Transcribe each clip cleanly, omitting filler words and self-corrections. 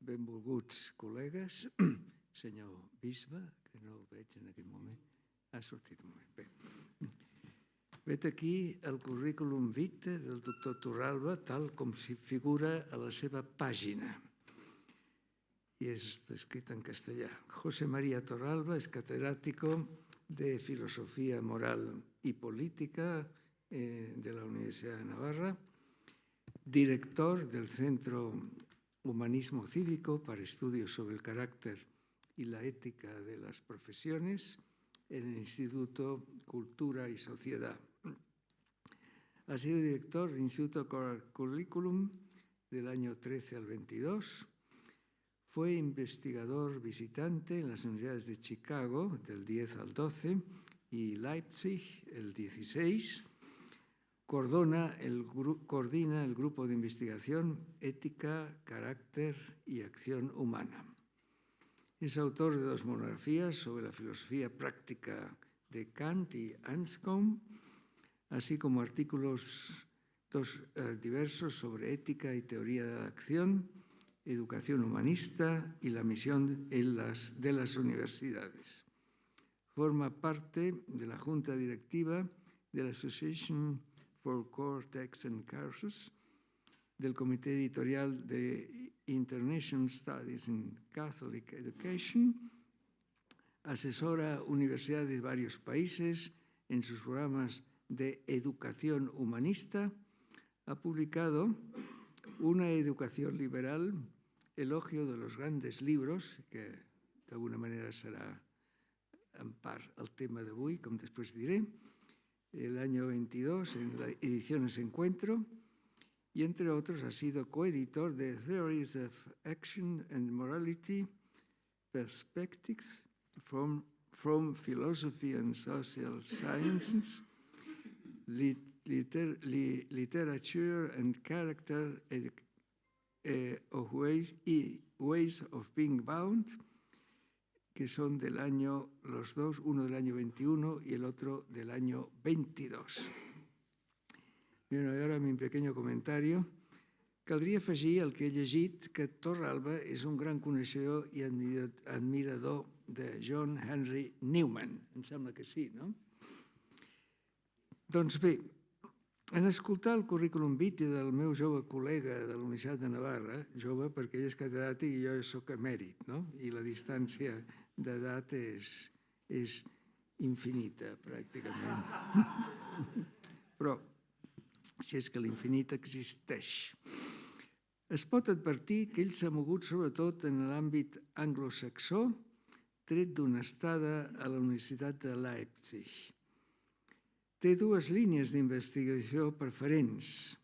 Benvolguts col·legues, senyor bisbe, que no el veig en aquest moment. Ha sortit un moment. Bé. Vet aquí el currículum vitae del doctor Torralba, tal com s'hi figura a la seva pàgina. I és escrit en castellà. José María Torralba es catedrático de Filosofía Moral y Política de la Universidad de Navarra, director del Centro Humanismo Cívico para estudios sobre el carácter y la ética de las profesiones en el Instituto Cultura y Sociedad. Ha sido director del Instituto Curriculum del año 13 al 22. Fue investigador visitante en las universidades de Chicago del 10 al 12 y Leipzig el 16. Coordina el grupo de investigación Ética, Carácter y Acción Humana. Es autor de 2 monografías sobre la filosofía práctica de Kant y Anscombe, así como artículos diversos sobre ética y teoría de la acción, educación humanista y la misión de las universidades. Forma parte de la junta directiva de la Association for Core Texts and Courses, del Comité Editorial de International Studies in Catholic Education, asesora universidades de varios países en sus programas de educación humanista, ha publicado Una educación liberal, elogio de los grandes libros, que d'alguna manera serà en part el tema d'avui, com després diré, el año 22 en la Ediciones Encuentro, y entre otros ha sido coeditor de Theories of Action and Morality, Perspectives from Philosophy and Social Sciences, Literature and Character of Ways of Being Bound, que son del año, los dos, uno del año 21 y el otro del año 22. Bueno, i ara mi pequeño comentario. Caldria afegir el que he llegit, que Torralba és un gran coneixedor i admirador de John Henry Newman. Em sembla que sí, no? Doncs bé, en escoltar el currículum vitae del meu jove col·lega de la Universitat de Navarra, jove perquè ell és catedràtic i jo soc emèrit, no? I la distància d'edat és infinita, pràcticament. Però, si és que l'infinit existeix. Es pot advertir que ell s'ha mogut sobretot en l'àmbit anglosaxó, tret d'una estada a la Universitat de Leipzig. Té 2 línies d'investigació preferents.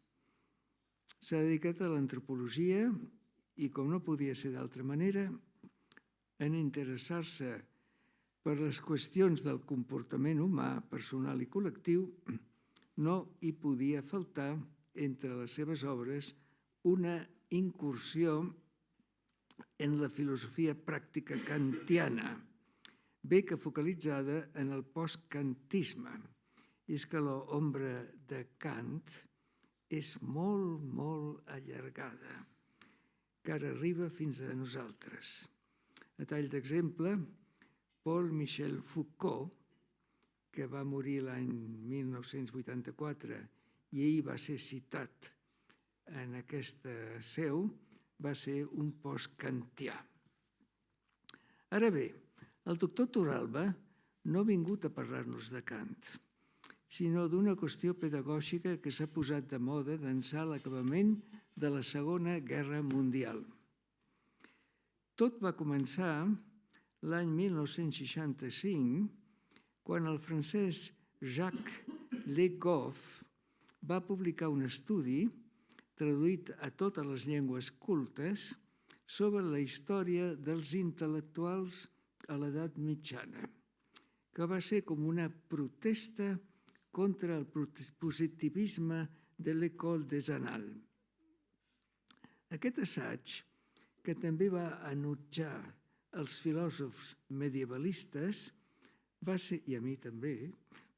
S'ha dedicat a l'antropologia i, com no podia ser d'altra manera, en interessar-se per les qüestions del comportament humà, personal i col·lectiu, no hi podia faltar, entre les seves obres, una incursió en la filosofia pràctica kantiana, bé que focalitzada en el postkantisme. És que l'ombra de Kant és molt, molt allargada, que ara arriba fins a nosaltres. A tall d'exemple, Paul-Michel Foucault, que va morir l'any 1984 i ell va ser citat en aquesta seu, va ser un postkantià. Ara bé, el doctor Torralba no ha vingut a parlar-nos de Kant, sinó d'una qüestió pedagògica que s'ha posat de moda d'ençà l'acabament de la Segona Guerra Mundial. Tot va començar l'any 1965, quan el francès Jacques Le Goff va publicar un estudi, traduït a totes les llengües cultes, sobre la història dels intel·lectuals a l'edat mitjana, que va ser com una protesta contra el positivisme de l'École des Annales. Aquest assaig, que també va enutjar els filòsofs medievalistes, va ser, i a mi també,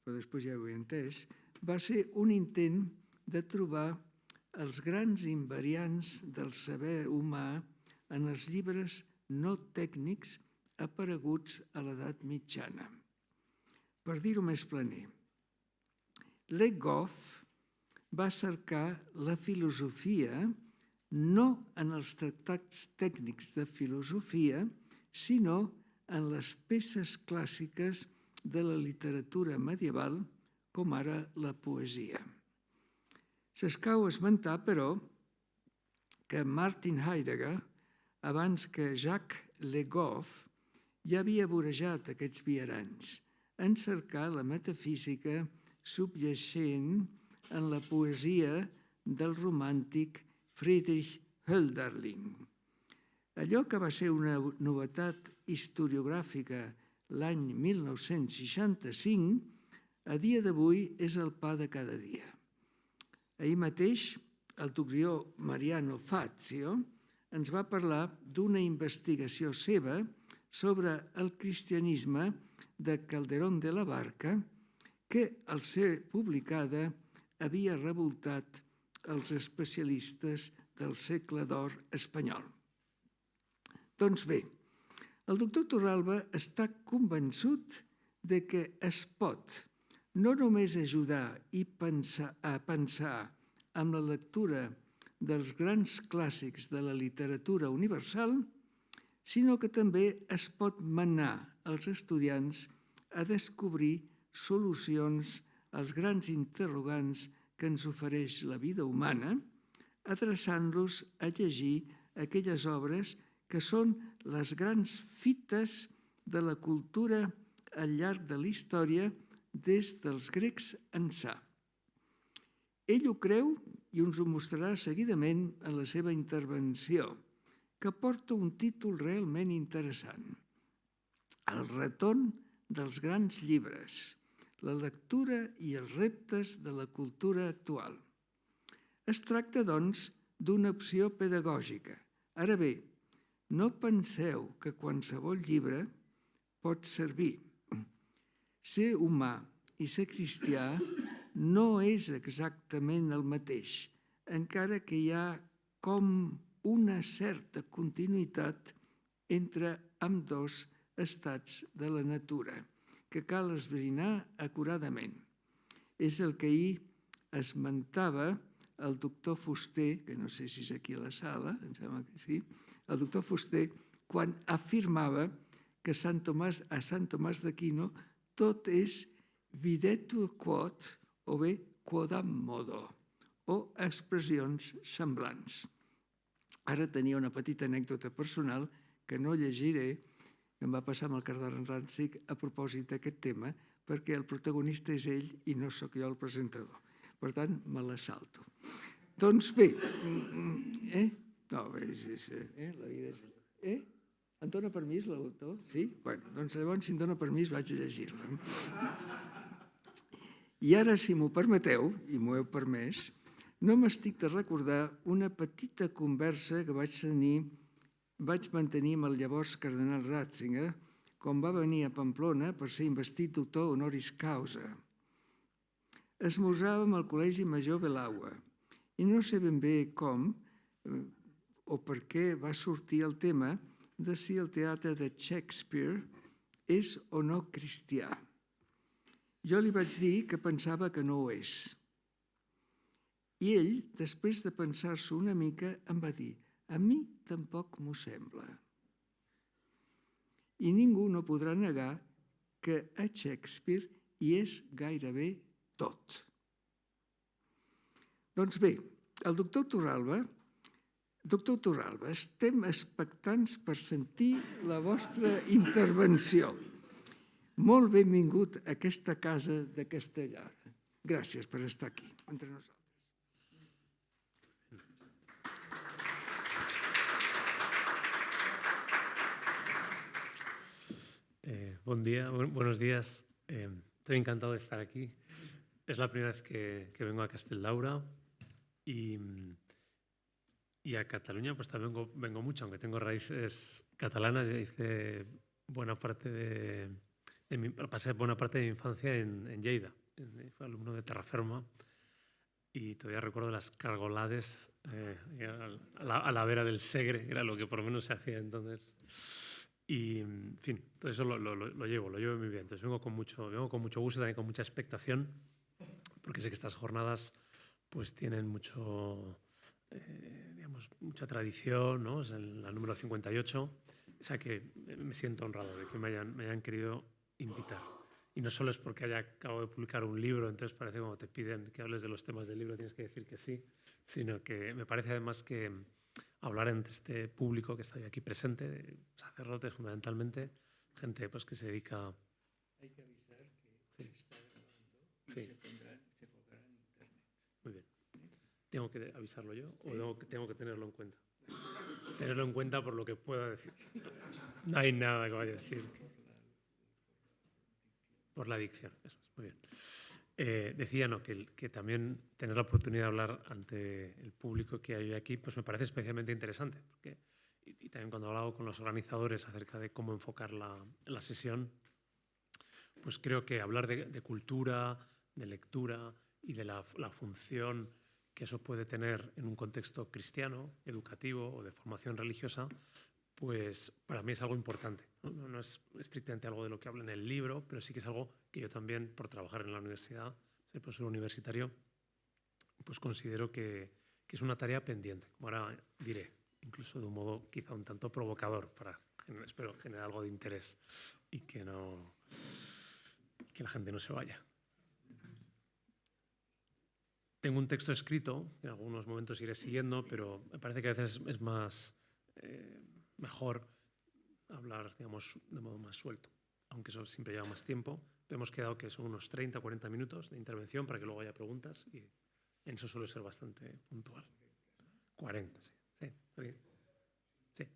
però després ja ho he entès, va ser un intent de trobar els grans invariants del saber humà en els llibres no tècnics apareguts a l'edat mitjana. Per dir-ho més planer, Le Goff va cercar la filosofia no en els tractats tècnics de filosofia, sinó en les peces clàssiques de la literatura medieval, com ara la poesia. S'escau esmentar, però, que Martin Heidegger, abans que Jacques Le Goff, ja havia vorejat aquests viaranys en cercar la metafísica subjacent en la poesia del romàntic Friedrich Hölderlin. Allò que va ser una novetat historiogràfica l'any 1965, a dia d'avui és el pa de cada dia. Ahir mateix, el doctor Mariano Fazio ens va parlar d'una investigació seva sobre el cristianisme de Calderón de la Barca, que, al ser publicada, havia revoltat els especialistes del segle d'or espanyol. Doncs bé, el doctor Torralba està convençut de que es pot no només ajudar a pensar amb la lectura dels grans clàssics de la literatura universal, sinó que també es pot manar els estudiants a descobrir solucions als grans interrogants que ens ofereix la vida humana, adreçant-los a llegir aquelles obres que són les grans fites de la cultura al llarg de la història des dels grecs ençà. Ell ho creu i ens ho mostrarà seguidament en la seva intervenció, que porta un títol realment interessant: El retorn dels grans llibres, la lectura i els reptes de la cultura actual. Es tracta, doncs, d'una opció pedagògica. Ara bé, no penseu que qualsevol llibre pot servir. Ser humà i ser cristià no és exactament el mateix, encara que hi ha com una certa continuïtat entre ambdós estats de la natura, que cal esbrinar acuradament. És el que ahir esmentava el doctor Fuster, que no sé si és aquí a la sala, em sembla que sí, el doctor Fuster, quan afirmava que a Sant Tomàs d'Aquino tot és videtur quod, o bé quodam modo, o expressions semblants. Ara tenia una petita anècdota personal que no llegiré, que em va passar amb el Cardó Ràncic a propòsit d'aquest tema, perquè el protagonista és ell i no sóc jo el presentador. Per tant, me la salto. Doncs bé, no, la vida és... Em dona permís l'autor? Sí? Bé, doncs llavors, si em dona permís, vaig a llegir-la. I ara, si m'ho permeteu, i m'ho heu permès, no m'estic de recordar una petita conversa que vaig mantenir amb el llavors cardenal Ratzinger quan va venir a Pamplona per ser investit doctor honoris causa. Esmorzàvem al Col·legi Major Belaua i no sé ben bé com o per què va sortir el tema de si el teatre de Shakespeare és o no cristià. Jo li vaig dir que pensava que no ho és. I ell, després de pensar-s'ho una mica, em va dir: a mi tampoc m'ho sembla. I ningú no podrà negar que a Shakespeare hi és gairebé tot. Doncs bé, el doctor Torralba, estem expectants per sentir la vostra intervenció. Molt benvingut a aquesta casa de Castellar. Gràcies per estar aquí entre nosaltres. Buen día, buenos días. Estoy encantado de estar aquí. Es la primera vez que vengo a Castelldaura y a Cataluña pues también vengo mucho, aunque tengo raíces catalanas. Hice pasé buena parte de mi infancia en Lleida. fue alumno de Terraferma, y todavía recuerdo las cargolades a la vera del Segre, era lo que por lo menos se hacía entonces. Y, en fin, todo eso lo llevo muy bien. Entonces vengo con mucho gusto, también con mucha expectación, porque sé que estas jornadas pues tienen mucha tradición, ¿no? Es la número 58, o sea que me siento honrado de que me hayan querido invitar. Y no solo es porque acabo de publicar un libro, entonces parece como te piden que hables de los temas del libro, tienes que decir que sí, sino que me parece además que hablar entre este público que está aquí presente, sacerdotes fundamentalmente, gente pues, que se dedica... Hay que avisar que se está grabando y Sí. se pondrá en internet. Muy bien. ¿Tengo que avisarlo yo o tengo que tenerlo en cuenta? Tenerlo en cuenta por lo que pueda decir. No hay nada que vaya a decir. Por la dicción, eso es, muy bien. Decía que también tener la oportunidad de hablar ante el público que hay aquí pues me parece especialmente interesante. Y también cuando he hablado con los organizadores acerca de cómo enfocar la sesión, pues creo que hablar de cultura, de lectura y de la función que eso puede tener en un contexto cristiano, educativo o de formación religiosa, pues para mí es algo importante. No es estrictamente algo de lo que hablo en el libro, pero sí que es algo que yo también, por trabajar en la universidad, ser profesor universitario, pues considero que es una tarea pendiente, como ahora diré, incluso de un modo quizá un tanto provocador, para, espero, generar algo de interés y que la gente no se vaya. Tengo un texto escrito, que en algunos momentos iré siguiendo, pero me parece que a veces es más mejor hablar, digamos, de modo más suelto, aunque eso siempre lleva más tiempo. Hemos quedado que son unos 30 o 40 minutos de intervención para que luego haya preguntas y en eso suele ser bastante puntual. 40, sí. Sí.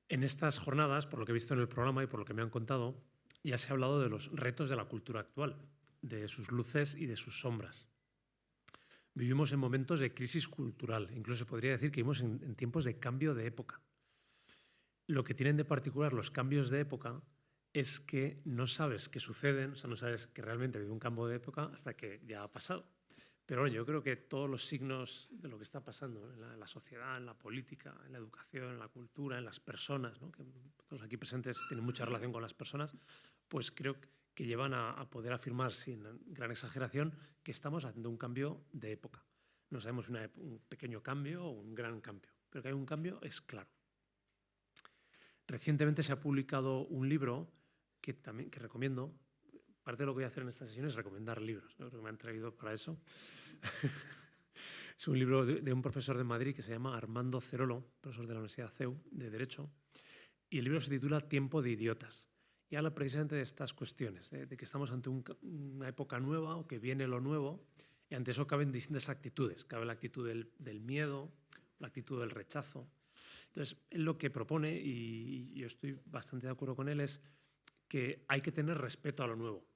En estas jornadas, por lo que he visto en el programa y por lo que me han contado, ya se ha hablado de los retos de la cultura actual, de sus luces y de sus sombras. Vivimos en momentos de crisis cultural, incluso se podría decir que vivimos en tiempos de cambio de época. Lo que tienen de particular los cambios de época es que no sabes qué suceden, o sea, no sabes que realmente ha habido un cambio de época hasta que ya ha pasado. Pero bueno, yo creo que todos los signos de lo que está pasando en la sociedad, en la política, en la educación, en la cultura, en las personas, ¿no? Que todos aquí presentes tienen mucha relación con las personas, pues creo que llevan a poder afirmar sin gran exageración que estamos haciendo un cambio de época. No sabemos un pequeño cambio o un gran cambio, pero que hay un cambio es claro. Recientemente se ha publicado un libro que recomiendo. Parte de lo que voy a hacer en esta sesión es recomendar libros, ¿no? Que me han traído para eso. Es un libro de un profesor de Madrid que se llama Armando Cerolo, profesor de la Universidad CEU de Derecho, y el libro se titula Tiempo de idiotas. Y habla precisamente de estas cuestiones, de que estamos ante una época nueva o que viene lo nuevo, y ante eso caben distintas actitudes. Cabe la actitud del miedo, la actitud del rechazo. Entonces, él lo que propone, y yo estoy bastante de acuerdo con él, es que hay que tener respeto a lo nuevo.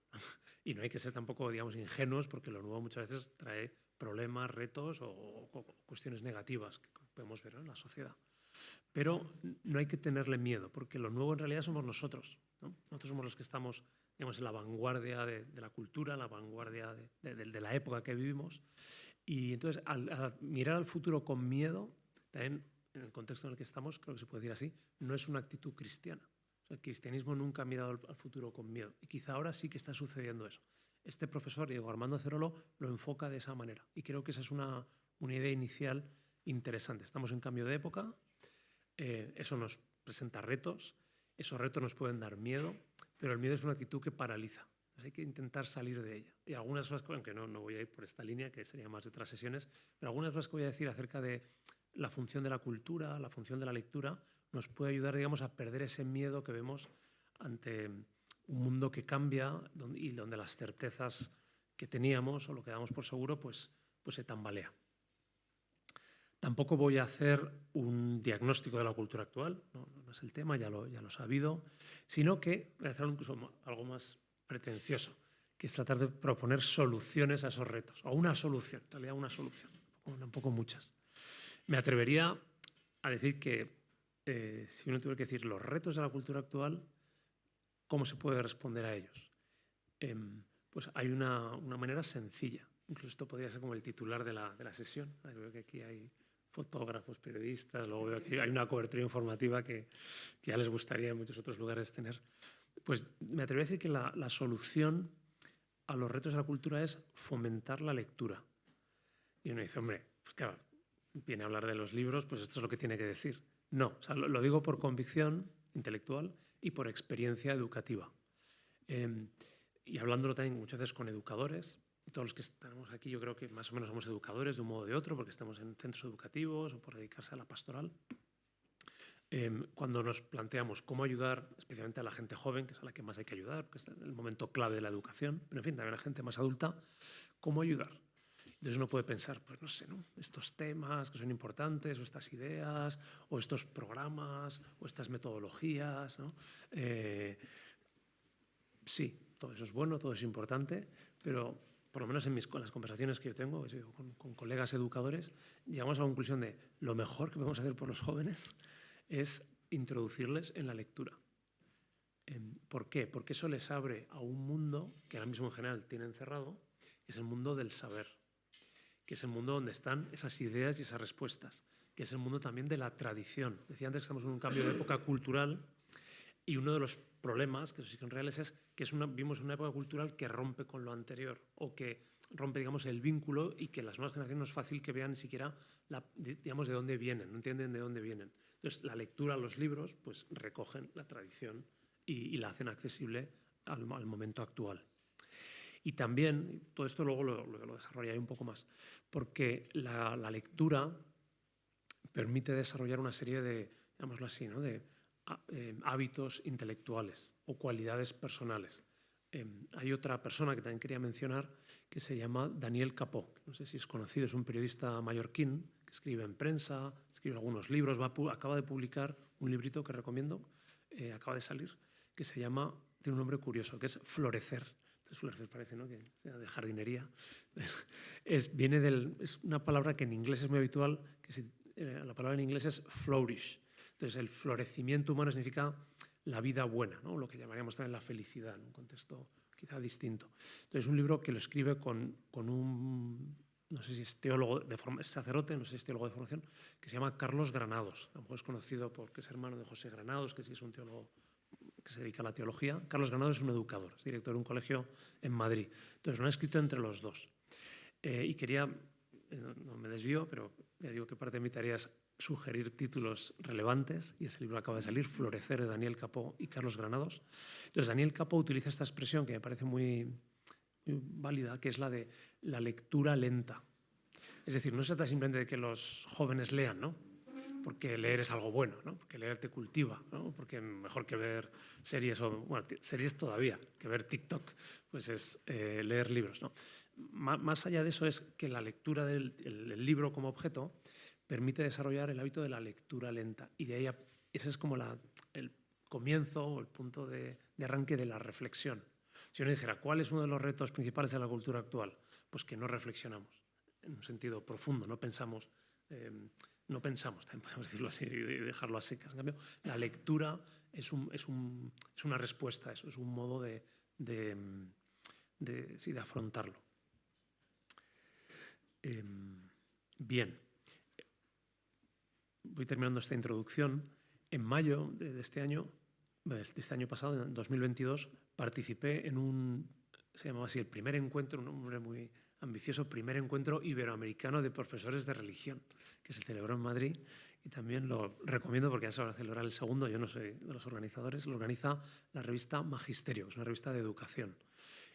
Y no hay que ser tampoco, digamos, ingenuos, porque lo nuevo muchas veces trae problemas, retos o cuestiones negativas que podemos ver en la sociedad. Pero no hay que tenerle miedo, porque lo nuevo en realidad somos nosotros, ¿no? Nosotros somos los que estamos, digamos, en la vanguardia de la cultura, en la vanguardia de la época que vivimos. Y entonces, al mirar al futuro con miedo, también en el contexto en el que estamos, creo que se puede decir así, no es una actitud cristiana. El cristianismo nunca ha mirado al futuro con miedo y quizá ahora sí que está sucediendo eso. Este profesor, Diego Armando Cerolo, lo enfoca de esa manera y creo que esa es una idea inicial interesante. Estamos en cambio de época, eso nos presenta retos, esos retos nos pueden dar miedo, pero el miedo es una actitud que paraliza. Entonces hay que intentar salir de ella. Y algunas cosas, aunque no voy a ir por esta línea, que sería más de otras sesiones, pero algunas cosas que voy a decir acerca de la función de la cultura, la función de la lectura, nos puede ayudar, digamos, a perder ese miedo que vemos ante un mundo que cambia y donde las certezas que teníamos o lo que damos por seguro pues se tambalea. Tampoco voy a hacer un diagnóstico de la cultura actual, no es el tema, ya lo he sabido, sino que voy a hacer incluso algo más pretencioso, que es tratar de proponer soluciones a esos retos, o una solución, en realidad una solución, un poco muchas. Me atrevería a decir que si uno tuviera que decir los retos de la cultura actual, ¿cómo se puede responder a ellos? pues hay una manera sencilla. Incluso esto podría ser como el titular de la sesión. Veo que aquí hay fotógrafos, periodistas, luego veo que hay una cobertura informativa que ya les gustaría en muchos otros lugares tener. Pues me atrevo a decir que la solución a los retos de la cultura es fomentar la lectura. Y uno dice, hombre, pues claro, viene a hablar de los libros, pues esto es lo que tiene que decir. No, o sea, lo digo por convicción intelectual y por experiencia educativa. Y hablándolo también muchas veces con educadores, y todos los que estamos aquí yo creo que más o menos somos educadores de un modo o de otro, porque estamos en centros educativos o por dedicarse a la pastoral. Cuando nos planteamos cómo ayudar especialmente a la gente joven, que es a la que más hay que ayudar, porque es el momento clave de la educación, pero en fin, también a la gente más adulta, ¿cómo ayudar? Entonces uno puede pensar, pues no sé, ¿no? Estos temas que son importantes, o estas ideas, o estos programas, o estas metodologías, ¿no? Sí, todo eso es bueno, todo es importante, pero por lo menos en las conversaciones que yo tengo con colegas educadores, llegamos a la conclusión de lo mejor que podemos hacer por los jóvenes es introducirles en la lectura. ¿Por qué? Porque eso les abre a un mundo que ahora mismo en general tienen cerrado, que es el mundo del saber, que es el mundo donde están esas ideas y esas respuestas, que es el mundo también de la tradición. Decía antes que estamos en un cambio de época cultural y uno de los problemas, que eso sí que son reales, es que vivimos una época cultural que rompe con lo anterior o que rompe, digamos, el vínculo y que las nuevas generaciones no es fácil que vean ni siquiera, digamos, de dónde vienen, no entienden de dónde vienen. Entonces, la lectura, los libros, pues recogen la tradición y la hacen accesible al momento actual. Y también, todo esto luego lo desarrollaré un poco más, porque la lectura permite desarrollar una serie de, digámoslo así, ¿no? de hábitos intelectuales o cualidades personales. Hay otra persona que también quería mencionar que se llama Daniel Capó. No sé si es conocido, es un periodista mallorquín que escribe en prensa, escribe algunos libros, acaba de publicar un librito que recomiendo, acaba de salir, que se llama, tiene un nombre curioso, que es Florecer. Entonces, florecer parece, ¿no?, que sea de jardinería. Es una palabra que en inglés es muy habitual, la palabra en inglés es flourish. Entonces, el florecimiento humano significa la vida buena, ¿no? Lo que llamaríamos también la felicidad, en un contexto quizá distinto. Entonces, es un libro que lo escribe con un, no sé si es teólogo, es sacerdote, no sé si es teólogo de formación, que se llama Carlos Granados. A lo mejor es conocido porque es hermano de José Granados, que sí es un teólogo que se dedica a la teología. Carlos Granados es un educador, es director de un colegio en Madrid. Entonces, lo han escrito entre los dos. Y quería, no me desvío, pero ya digo que parte de mi tarea es sugerir títulos relevantes, y ese libro acaba de salir, Florecer, de Daniel Capó y Carlos Granados. Entonces, Daniel Capó utiliza esta expresión que me parece muy válida, que es la de la lectura lenta. Es decir, no se trata simplemente de que los jóvenes lean, ¿no?, porque leer es algo bueno, ¿no?, porque leer te cultiva, ¿no?, porque mejor que ver series, bueno, series todavía, que ver TikTok, pues es leer libros, ¿no? Más allá de eso es que la lectura del libro como objeto permite desarrollar el hábito de la lectura lenta, y de ahí ese es como el comienzo o el punto de arranque de la reflexión. Si uno dijera, ¿cuál es uno de los retos principales de la cultura actual? Pues que no reflexionamos en un sentido profundo, no pensamos, también podemos decirlo así y dejarlo a secas. En cambio, la lectura es una respuesta a eso, es un modo de afrontarlo. Bien, voy terminando esta introducción. En mayo de este año pasado, en 2022, participé en se llamaba así, el primer encuentro, un nombre muy ambicioso, primer encuentro iberoamericano de profesores de religión, que se celebró en Madrid, y también lo recomiendo porque ya se va a celebrar el segundo, yo no soy de los organizadores, lo organiza la revista Magisterio, que es una revista de educación,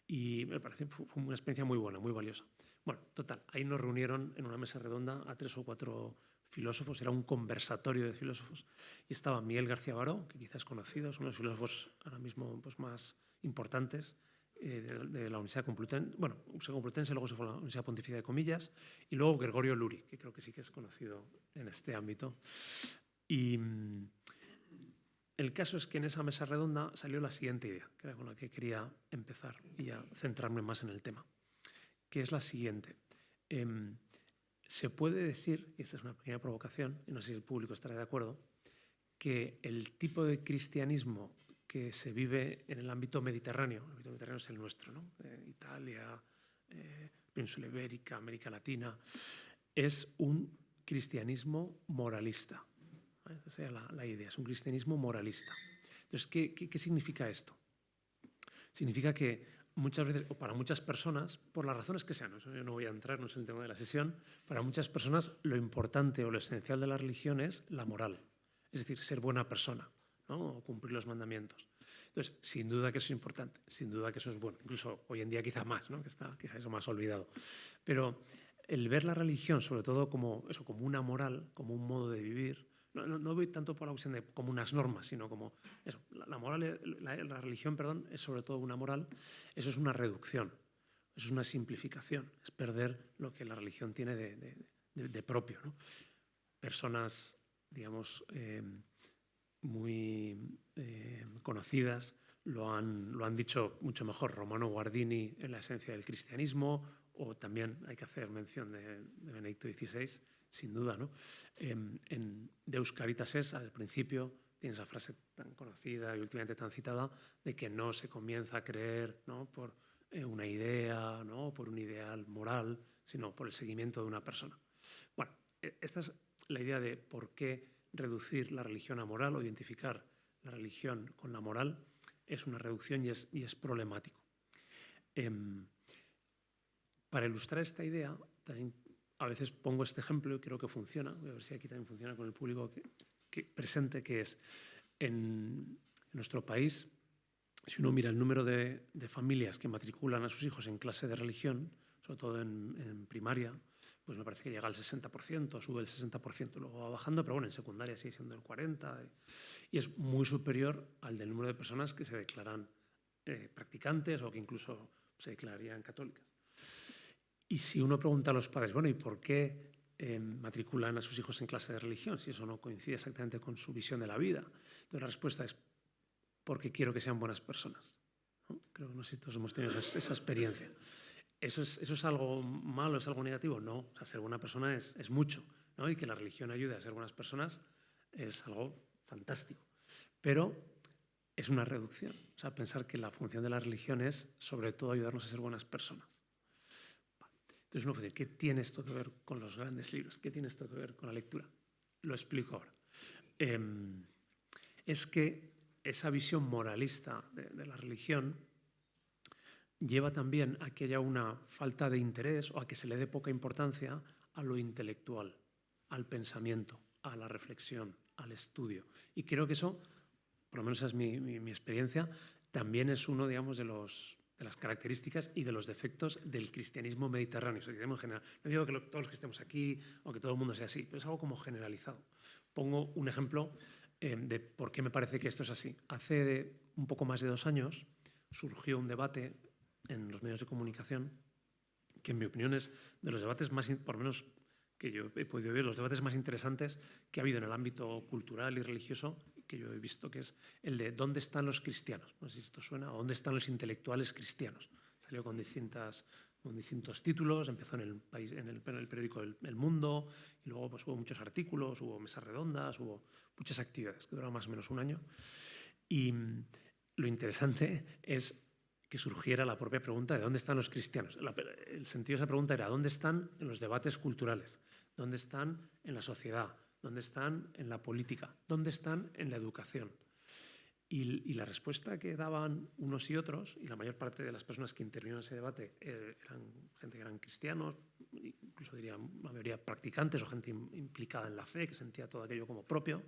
y me parece fue una experiencia muy buena, muy valiosa. Bueno, total, ahí nos reunieron en una mesa redonda a 3 o 4 filósofos, era un conversatorio de filósofos, y estaba Miguel García Baró, que quizás es conocido, es uno de los filósofos ahora mismo pues, más importantes de la Universidad Complutense, bueno, Universidad Complutense, luego se fue a la Universidad Pontificia de Comillas, y luego Gregorio Luri, que creo que sí que es conocido en este ámbito. Y el caso es que en esa mesa redonda salió la siguiente idea, que era con la que quería empezar y a centrarme más en el tema, que es la siguiente. Se puede decir, y esta es una pequeña provocación, y no sé si el público estará de acuerdo, que el tipo de cristianismo que se vive en el ámbito mediterráneo. El ámbito mediterráneo es el nuestro, ¿no? Italia, Península Ibérica, América Latina. Es un cristianismo moralista. Esa sería la idea, es un cristianismo moralista. Entonces, ¿qué significa esto? Significa que muchas veces, o para muchas personas, por las razones que sean, eso yo no voy a entrar, no es el tema de la sesión, para muchas personas lo importante o lo esencial de la religión es la moral, es decir, ser buena persona, ¿no? O cumplir los mandamientos. Entonces, sin duda que eso es importante, sin duda que eso es bueno, incluso hoy en día quizá más, ¿no? Que está quizá eso más olvidado. Pero el ver la religión, sobre todo como una moral, como un modo de vivir, no voy tanto por la cuestión de como unas normas, sino como eso. La moral, la religión, perdón, es sobre todo una moral. Eso es una reducción, eso es una simplificación, es perder lo que la religión tiene de propio, ¿no? Personas, digamos, muy conocidas lo han dicho mucho mejor. Romano Guardini en La esencia del cristianismo, o también hay que hacer mención de Benedicto XVI, sin duda, ¿no? En Deus Caritas es, al principio, tiene esa frase tan conocida y últimamente tan citada, de que no se comienza a creer, ¿no?, por una idea, ¿no?, por un ideal moral, sino por el seguimiento de una persona. Bueno, esta es la idea de por qué reducir la religión a moral o identificar la religión con la moral. Es una reducción y es problemático. Para ilustrar esta idea, también a veces pongo este ejemplo y creo que funciona. Voy a ver si aquí también funciona con el público presente, que es en nuestro país. Si uno mira el número de familias que matriculan a sus hijos en clase de religión, sobre todo en primaria, pues me parece que llega al 60%, sube el 60%, luego va bajando, pero bueno, en secundaria sigue siendo el 40%, y es muy superior al del número de personas que se declaran practicantes o que incluso se declararían católicas. Y si uno pregunta a los padres, bueno, ¿y por qué matriculan a sus hijos en clase de religión si eso no coincide exactamente con su visión de la vida? Entonces la respuesta es porque quiero que sean buenas personas, ¿no? Creo que no sé si todos hemos tenido esa experiencia. ¿Eso es algo malo, es algo negativo? No, o sea, ser buena persona es mucho, ¿no? Y que la religión ayude a ser buenas personas es algo fantástico. Pero es una reducción. O sea, pensar que la función de la religión es, sobre todo, ayudarnos a ser buenas personas. Entonces uno puede decir, ¿qué tiene esto que ver con los grandes libros? ¿Qué tiene esto que ver con la lectura? Lo explico ahora. Es que esa visión moralista de la religión lleva también a que haya una falta de interés o a que se le dé poca importancia a lo intelectual, al pensamiento, a la reflexión, al estudio. Y creo que eso, por lo menos esa es mi experiencia, también es uno, digamos, de las características y de los defectos del cristianismo mediterráneo. O sea, en general. No digo que todos los que estemos aquí o que todo el mundo sea así, pero es algo como generalizado. Pongo un ejemplo de por qué me parece que esto es así. Hace un poco más de 2 años surgió un debate en los medios de comunicación que, en mi opinión, es de los debates más, por lo menos que yo he podido ver, los debates más interesantes que ha habido en el ámbito cultural y religioso, que yo he visto, que es el de ¿dónde están los cristianos? No sé si esto suena, o ¿dónde están los intelectuales cristianos? Salió con distintos títulos, empezó en el periódico El Mundo, y luego pues, hubo muchos artículos, hubo mesas redondas, hubo muchas actividades que duraron más o menos un año. Y lo interesante es que surgiera la propia pregunta de ¿dónde están los cristianos? El sentido de esa pregunta era ¿dónde están en los debates culturales? ¿Dónde están en la sociedad? ¿Dónde están en la política? ¿Dónde están en la educación? Y la respuesta que daban unos y otros, y la mayor parte de las personas que intervinieron en ese debate eran gente que eran cristianos, incluso diría la mayoría practicantes o gente implicada en la fe, que sentía todo aquello como propio,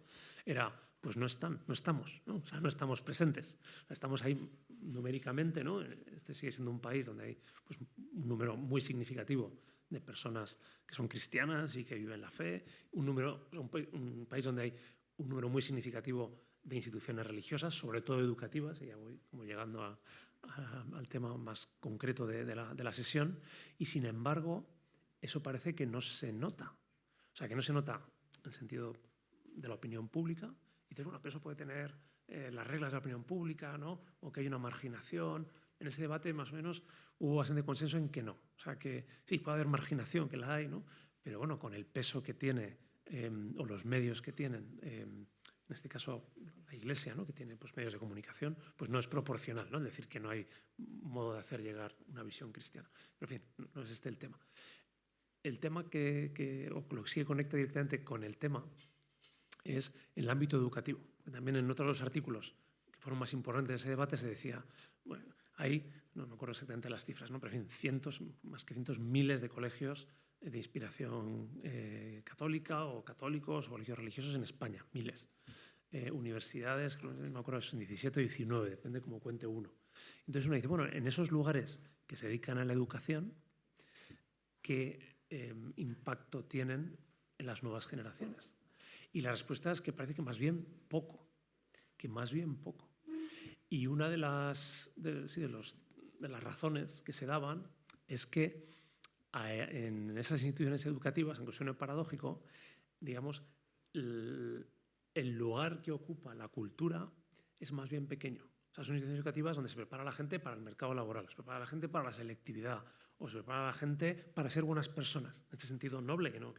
era, pues no estamos, ¿no? O sea, no estamos presentes. O sea, estamos ahí numéricamente, ¿no? Este sigue siendo un país donde hay pues, un número muy significativo de personas que son cristianas y que viven la fe, un país donde hay un número muy significativo de instituciones religiosas, sobre todo educativas, y ya voy como llegando al tema más concreto de la sesión, y sin embargo eso parece que no se nota. O sea, que no se nota en el sentido de la opinión pública. Y dices, bueno, pero eso puede tener las reglas de la opinión pública, ¿no? O que hay una marginación. En ese debate más o menos hubo bastante consenso en que no. O sea, que sí, puede haber marginación, que la hay, ¿no? Pero bueno, con el peso que tiene o los medios que tienen en este caso la Iglesia, ¿no? Que tiene pues, medios de comunicación, pues no es proporcional, ¿no? Es decir, que no hay modo de hacer llegar una visión cristiana. Pero en fin, no es este el tema. El tema o lo que sí que conecta directamente con el tema es el ámbito educativo. También en otros de los artículos que fueron más importantes de ese debate se decía, bueno, hay, no me acuerdo exactamente las cifras, ¿no? Pero en fin, más que cientos, miles de colegios de inspiración católica o católicos o colegios religiosos en España, miles. Universidades, no me acuerdo, son 17 o 19, depende cómo cuente uno. Entonces uno dice, bueno, en esos lugares que se dedican a la educación, ¿qué impacto tienen en las nuevas generaciones? Y la respuesta es que parece que más bien poco, Y una de las razones que se daban es que en esas instituciones educativas, aunque suene paradójico, digamos, el lugar que ocupa la cultura es más bien pequeño. O sea, son instituciones educativas donde se prepara a la gente para el mercado laboral, se prepara a la gente para la selectividad, o se prepara a la gente para ser buenas personas. En este sentido noble, que no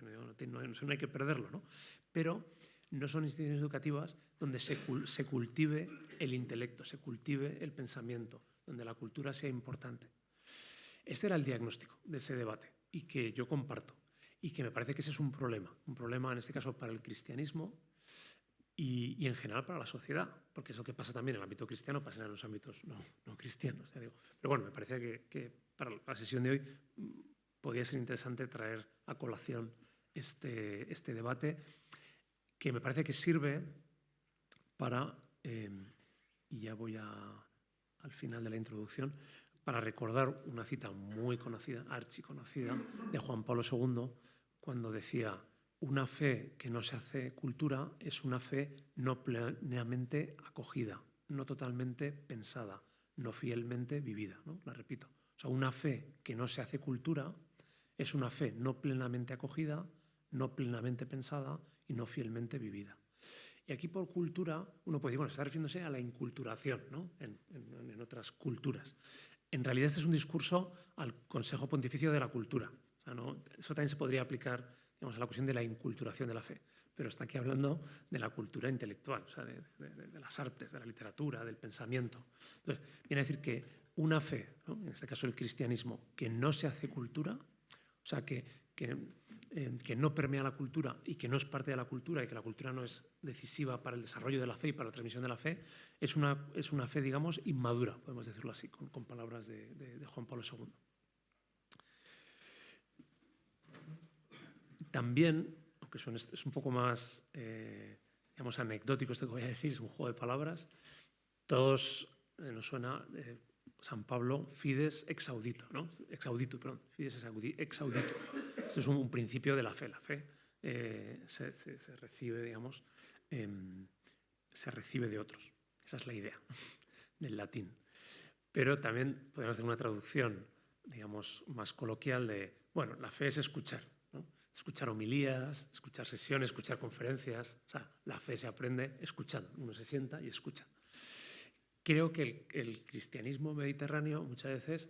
hay que perderlo, ¿no? Pero no son instituciones educativas donde se cultive el intelecto, se cultive el pensamiento, donde la cultura sea importante. Este era el diagnóstico de ese debate y que yo comparto y que me parece que ese es un problema en este caso para el cristianismo y en general para la sociedad, porque eso que pasa también en el ámbito cristiano pasa en los ámbitos no cristianos. Ya digo. Pero bueno, me parecía que para la sesión de hoy podría ser interesante traer a colación este debate que me parece que sirve para, y ya voy al final de la introducción, para recordar una cita muy conocida, archiconocida, de Juan Pablo II, cuando decía: una fe que no se hace cultura es una fe no plenamente acogida, no totalmente pensada, no fielmente vivida, ¿no? La repito. O sea, una fe que no se hace cultura es una fe no plenamente acogida, no plenamente pensada y no fielmente vivida. Y aquí por cultura uno puede decir, bueno, está refiriéndose a la inculturación, ¿no? en otras culturas. En realidad este es un discurso al Consejo Pontificio de la Cultura. O sea, eso también se podría aplicar, digamos, a la cuestión de la inculturación de la fe, pero está aquí hablando de la cultura intelectual, o sea, de las artes, de la literatura, del pensamiento. Entonces, viene a decir que una fe, ¿no? En este caso el cristianismo, que no se hace cultura, o sea, que no permea la cultura y que no es parte de la cultura y que la cultura no es decisiva para el desarrollo de la fe y para la transmisión de la fe, es una fe, digamos, inmadura, podemos decirlo así, con palabras de Juan Pablo II. También, aunque es un poco más, digamos, anecdótico esto que voy a decir, es un juego de palabras, todos nos suena San Pablo, fides ex audito, ¿no? Fides ex audito. Esto es un principio de la fe. La fe se recibe, digamos, se recibe de otros. Esa es la idea del latín. Pero también podemos hacer una traducción, digamos, más coloquial de, bueno, la fe es escuchar, ¿no? Escuchar homilías, escuchar sesiones, escuchar conferencias. O sea, la fe se aprende escuchando. Uno se sienta y escucha. Creo que el cristianismo mediterráneo muchas veces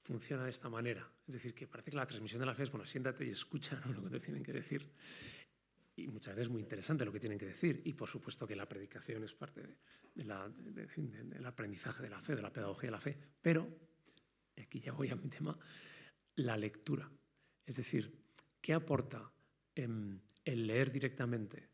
funciona de esta manera. Es decir, que parece que la transmisión de la fe es, bueno, siéntate y escucha, ¿no? Lo que te tienen que decir. Y muchas veces es muy interesante lo que tienen que decir. Y por supuesto que la predicación es parte del aprendizaje de la fe, de la pedagogía de la fe. Pero, y aquí ya voy a mi tema, la lectura. Es decir, ¿qué aporta el leer directamente,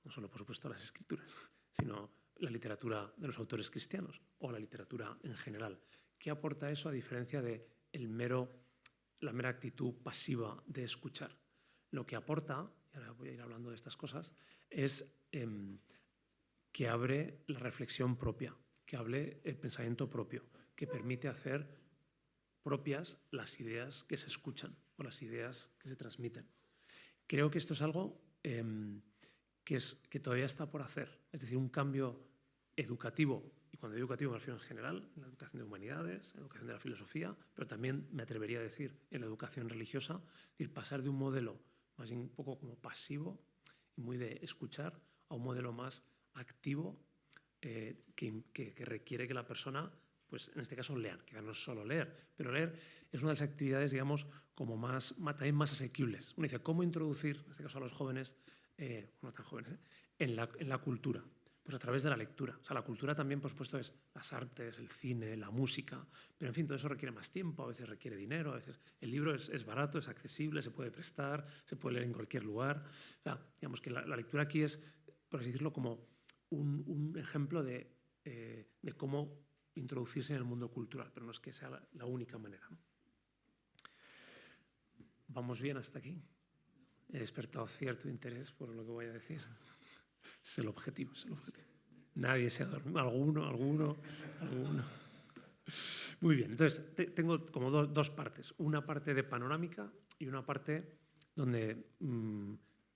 no solo por supuesto las escrituras, sino la literatura de los autores cristianos o la literatura en general? ¿Qué aporta eso a diferencia de la mera actitud pasiva de escuchar? Lo que aporta, y ahora voy a ir hablando de estas cosas, es que abre la reflexión propia, que abre el pensamiento propio, que permite hacer propias las ideas que se escuchan o las ideas que se transmiten. Creo que esto es algo que todavía está por hacer, es decir, un cambio educativo, y cuando digo educativo me refiero en general, en la educación de humanidades, en la educación de la filosofía, pero también me atrevería a decir en la educación religiosa, es decir, pasar de un modelo más bien un poco como pasivo y muy de escuchar a un modelo más activo que requiere que la persona, pues en este caso lean, quizás no es solo leer, pero leer es una de las actividades, digamos, como también más asequibles. Uno dice, ¿cómo introducir, en este caso a los jóvenes, no tan jóvenes, en la cultura? Pues a través de la lectura. O sea, la cultura también, por supuesto, es las artes, el cine, la música, pero en fin, todo eso requiere más tiempo, a veces requiere dinero, a veces el libro es barato, es accesible, se puede prestar, se puede leer en cualquier lugar. O sea, digamos que la lectura aquí es, por así decirlo, como un ejemplo de cómo introducirse en el mundo cultural, pero no es que sea la única manera, ¿no? ¿Vamos bien hasta aquí? He despertado cierto interés por lo que voy a decir. Es el objetivo, es el objetivo. Nadie se ha dormido. Alguno. Muy bien, entonces tengo como dos partes. Una parte de panorámica y una parte donde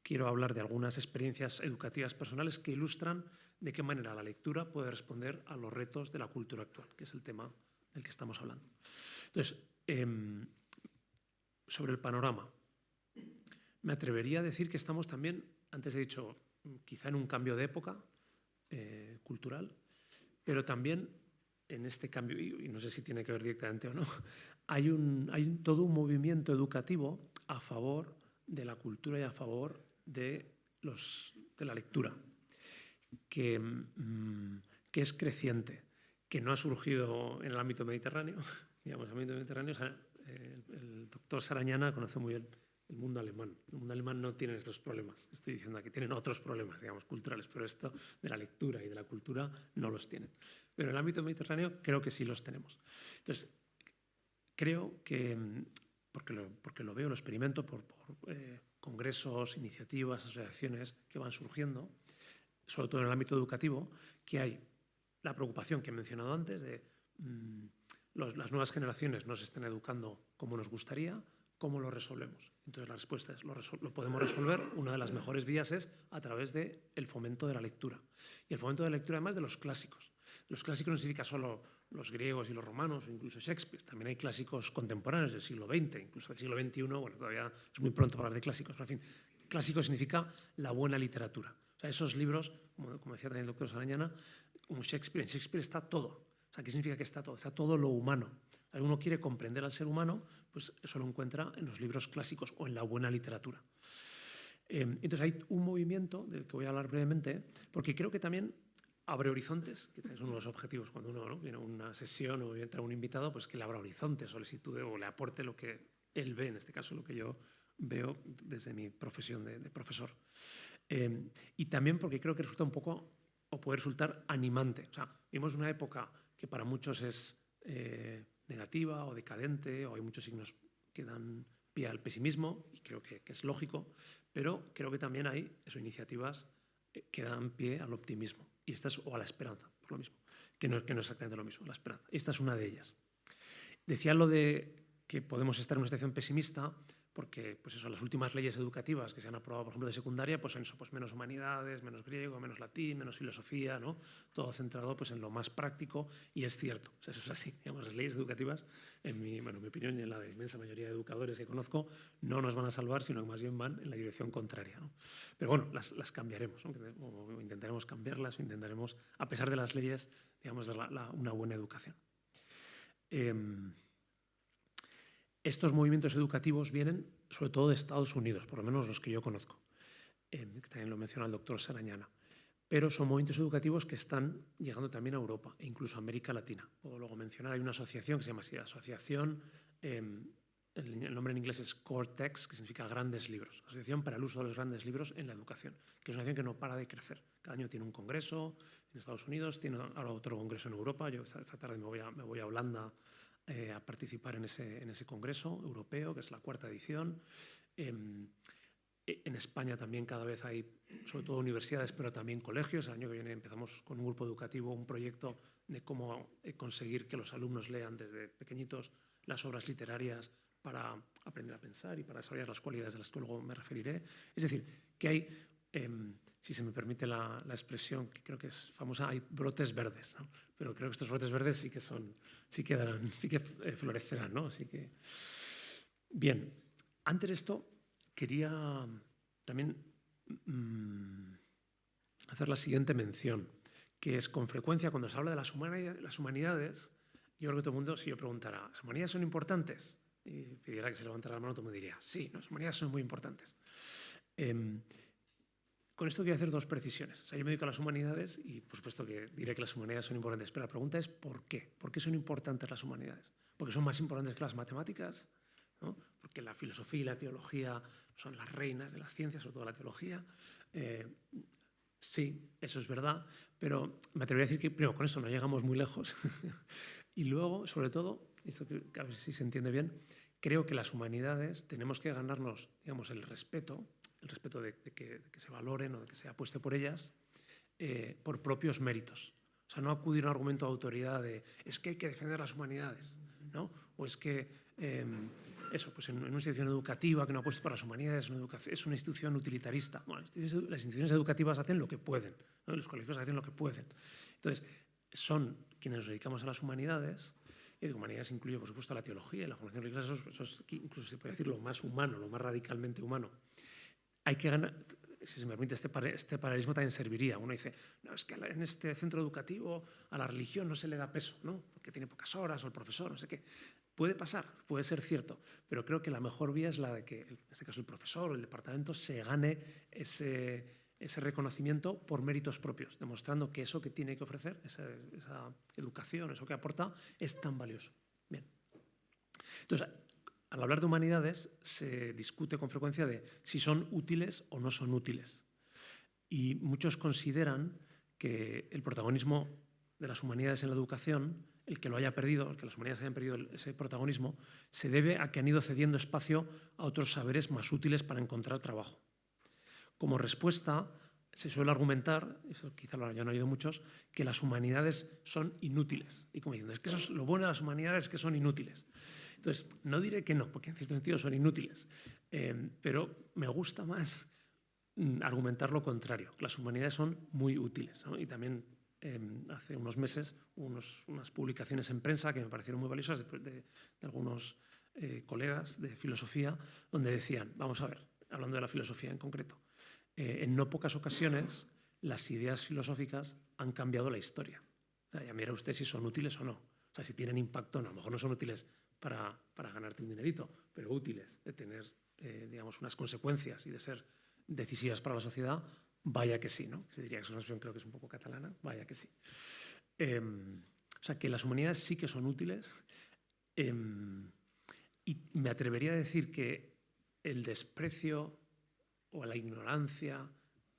quiero hablar de algunas experiencias educativas personales que ilustran de qué manera la lectura puede responder a los retos de la cultura actual, que es el tema del que estamos hablando. Entonces, sobre el panorama, me atrevería a decir que estamos también, antes he dicho, quizá en un cambio de época cultural, pero también en este cambio, y no sé si tiene que ver directamente o no, hay todo un movimiento educativo a favor de la cultura y a favor de la lectura, que es creciente, que no ha surgido en el ámbito mediterráneo. Digamos, en el ámbito mediterráneo, el doctor Sarañana conoce muy bien el mundo alemán. El mundo alemán no tiene estos problemas. Estoy diciendo aquí, tienen otros problemas, digamos, culturales, pero esto de la lectura y de la cultura no los tienen. Pero en el ámbito mediterráneo creo que sí los tenemos. Entonces, creo que, porque lo veo, lo experimento por congresos, iniciativas, asociaciones que van surgiendo, sobre todo en el ámbito educativo, que hay la preocupación que he mencionado antes de las nuevas generaciones no se están educando como nos gustaría. ¿Cómo lo resolvemos? Entonces la respuesta es, lo podemos resolver. Una de las mejores vías es a través del fomento de la lectura. Y el fomento de la lectura además de los clásicos. Los clásicos no significa solo los griegos y los romanos o incluso Shakespeare. También hay clásicos contemporáneos del siglo XX, incluso del siglo XXI. Bueno, todavía es muy pronto para hablar de clásicos, pero en fin, clásico significa la buena literatura. O sea, esos libros, como decía también el doctor Sarañana, como Shakespeare, en Shakespeare está todo. O sea, ¿qué significa que está todo? Está todo lo humano. Si uno quiere comprender al ser humano, pues eso lo encuentra en los libros clásicos o en la buena literatura. Entonces hay un movimiento del que voy a hablar brevemente, porque creo que también abre horizontes, que es uno de los objetivos cuando uno viene a una sesión o entra un invitado, pues que le abra horizontes o le sitúe o le aporte lo que él ve, en este caso lo que yo veo desde mi profesión de profesor. Y también porque creo que resulta un poco, o puede resultar animante. O sea, vimos una época que para muchos es negativa o decadente, o hay muchos signos que dan pie al pesimismo, y creo que es lógico, pero creo que también hay iniciativas que dan pie al optimismo, o a la esperanza, por lo mismo, que no es exactamente lo mismo, la esperanza. Esta es una de ellas. Decía lo de que podemos estar en una situación pesimista, porque pues eso, las últimas leyes educativas que se han aprobado, por ejemplo, de secundaria, pues son eso, pues menos humanidades, menos griego, menos latín, menos filosofía, ¿no? Todo centrado pues en lo más práctico, y es cierto, o sea, eso es así. Digamos, las leyes educativas, en mi opinión y en la de la inmensa mayoría de educadores que conozco, no nos van a salvar, sino que más bien van en la dirección contraria, ¿no? Pero bueno, las cambiaremos, ¿no? O intentaremos cambiarlas, o intentaremos, a pesar de las leyes, digamos, dar una buena educación. Estos movimientos educativos vienen sobre todo de Estados Unidos, por lo menos los que yo conozco, que también lo menciona el doctor Sarañana, pero son movimientos educativos que están llegando también a Europa e incluso a América Latina. Puedo luego mencionar, hay una asociación que se llama así, Asociación, el nombre en inglés es Cortex, que significa grandes libros, Asociación para el uso de los grandes libros en la educación, que es una asociación que no para de crecer. Cada año tiene un congreso en Estados Unidos, tiene ahora otro congreso en Europa. Yo esta tarde me voy a Holanda a participar en ese congreso europeo, que es la 4ª edición. En España también cada vez hay, sobre todo universidades, pero también colegios. El año que viene empezamos con un grupo educativo, un proyecto de cómo conseguir que los alumnos lean desde pequeñitos las obras literarias para aprender a pensar y para desarrollar las cualidades de las que luego me referiré. Es decir, que hay, si se me permite la expresión, que creo que es famosa, hay brotes verdes, ¿no? Pero creo que estos brotes verdes sí que florecerán, ¿no? Así que, bien, antes de esto quería también hacer la siguiente mención, que es con frecuencia cuando se habla de las humanidades, yo creo que todo el mundo, si yo preguntara, ¿las humanidades son importantes? Y pidiera que se levantara la mano, todo el mundo diría, sí, las humanidades son muy importantes. Con esto quiero hacer dos precisiones. O sea, yo me dedico a las humanidades y, por supuesto, que diré que las humanidades son importantes, pero la pregunta es ¿por qué? ¿Por qué son importantes las humanidades? ¿Porque son más importantes que las matemáticas? ¿No? Porque la filosofía y la teología son las reinas de las ciencias, sobre todo la teología. Sí, eso es verdad, pero me atrevería a decir que, primero, con eso no llegamos muy lejos. Y luego, sobre todo, esto que a ver si se entiende bien, creo que las humanidades tenemos que ganarnos, digamos, el respeto de que se valoren o de que se apueste por ellas por propios méritos. O sea, no acudir a un argumento de autoridad de es que hay que defender las humanidades, ¿no? O es que eso, pues en una institución educativa que no apueste por las humanidades es una institución utilitarista. Bueno, las instituciones educativas hacen lo que pueden, ¿no? Los colegios hacen lo que pueden. Entonces, son quienes nos dedicamos a las humanidades, y de humanidades incluye, por supuesto, la teología y la formación religiosa, eso es incluso se puede decir lo más humano, lo más radicalmente humano. Hay que ganar, si se me permite, este paralelismo también serviría. Uno dice, no, es que en este centro educativo a la religión no se le da peso, ¿no? Porque tiene pocas horas o el profesor, no sé qué. Puede pasar, puede ser cierto, pero creo que la mejor vía es la de que, en este caso, el profesor o el departamento se gane ese reconocimiento por méritos propios, demostrando que eso que tiene que ofrecer, esa educación, eso que aporta, es tan valioso. Bien. Entonces, al hablar de humanidades, se discute con frecuencia de si son útiles o no son útiles. Y muchos consideran que el protagonismo de las humanidades en la educación, el que lo haya perdido, el que las humanidades hayan perdido ese protagonismo, se debe a que han ido cediendo espacio a otros saberes más útiles para encontrar trabajo. Como respuesta, se suele argumentar, eso quizá lo hayan oído muchos, que las humanidades son inútiles. Y como diciendo, es que eso es lo bueno de las humanidades, es que son inútiles. Entonces, no diré que no, porque en cierto sentido son inútiles, pero me gusta más argumentar lo contrario, que las humanidades son muy útiles, ¿no? Y también hace unos meses unas publicaciones en prensa que me parecieron muy valiosas de algunos colegas de filosofía, donde decían, vamos a ver, hablando de la filosofía en concreto, en no pocas ocasiones las ideas filosóficas han cambiado la historia. O sea, ya mira usted si son útiles o no. O sea, si tienen impacto o no. A lo mejor no son útiles para ganarte un dinerito, pero útiles de tener, digamos, unas consecuencias y de ser decisivas para la sociedad, vaya que sí, ¿no? Se diría que es una expresión, creo que es un poco catalana, vaya que sí. O sea, que las humanidades sí que son útiles y me atrevería a decir que el desprecio o la ignorancia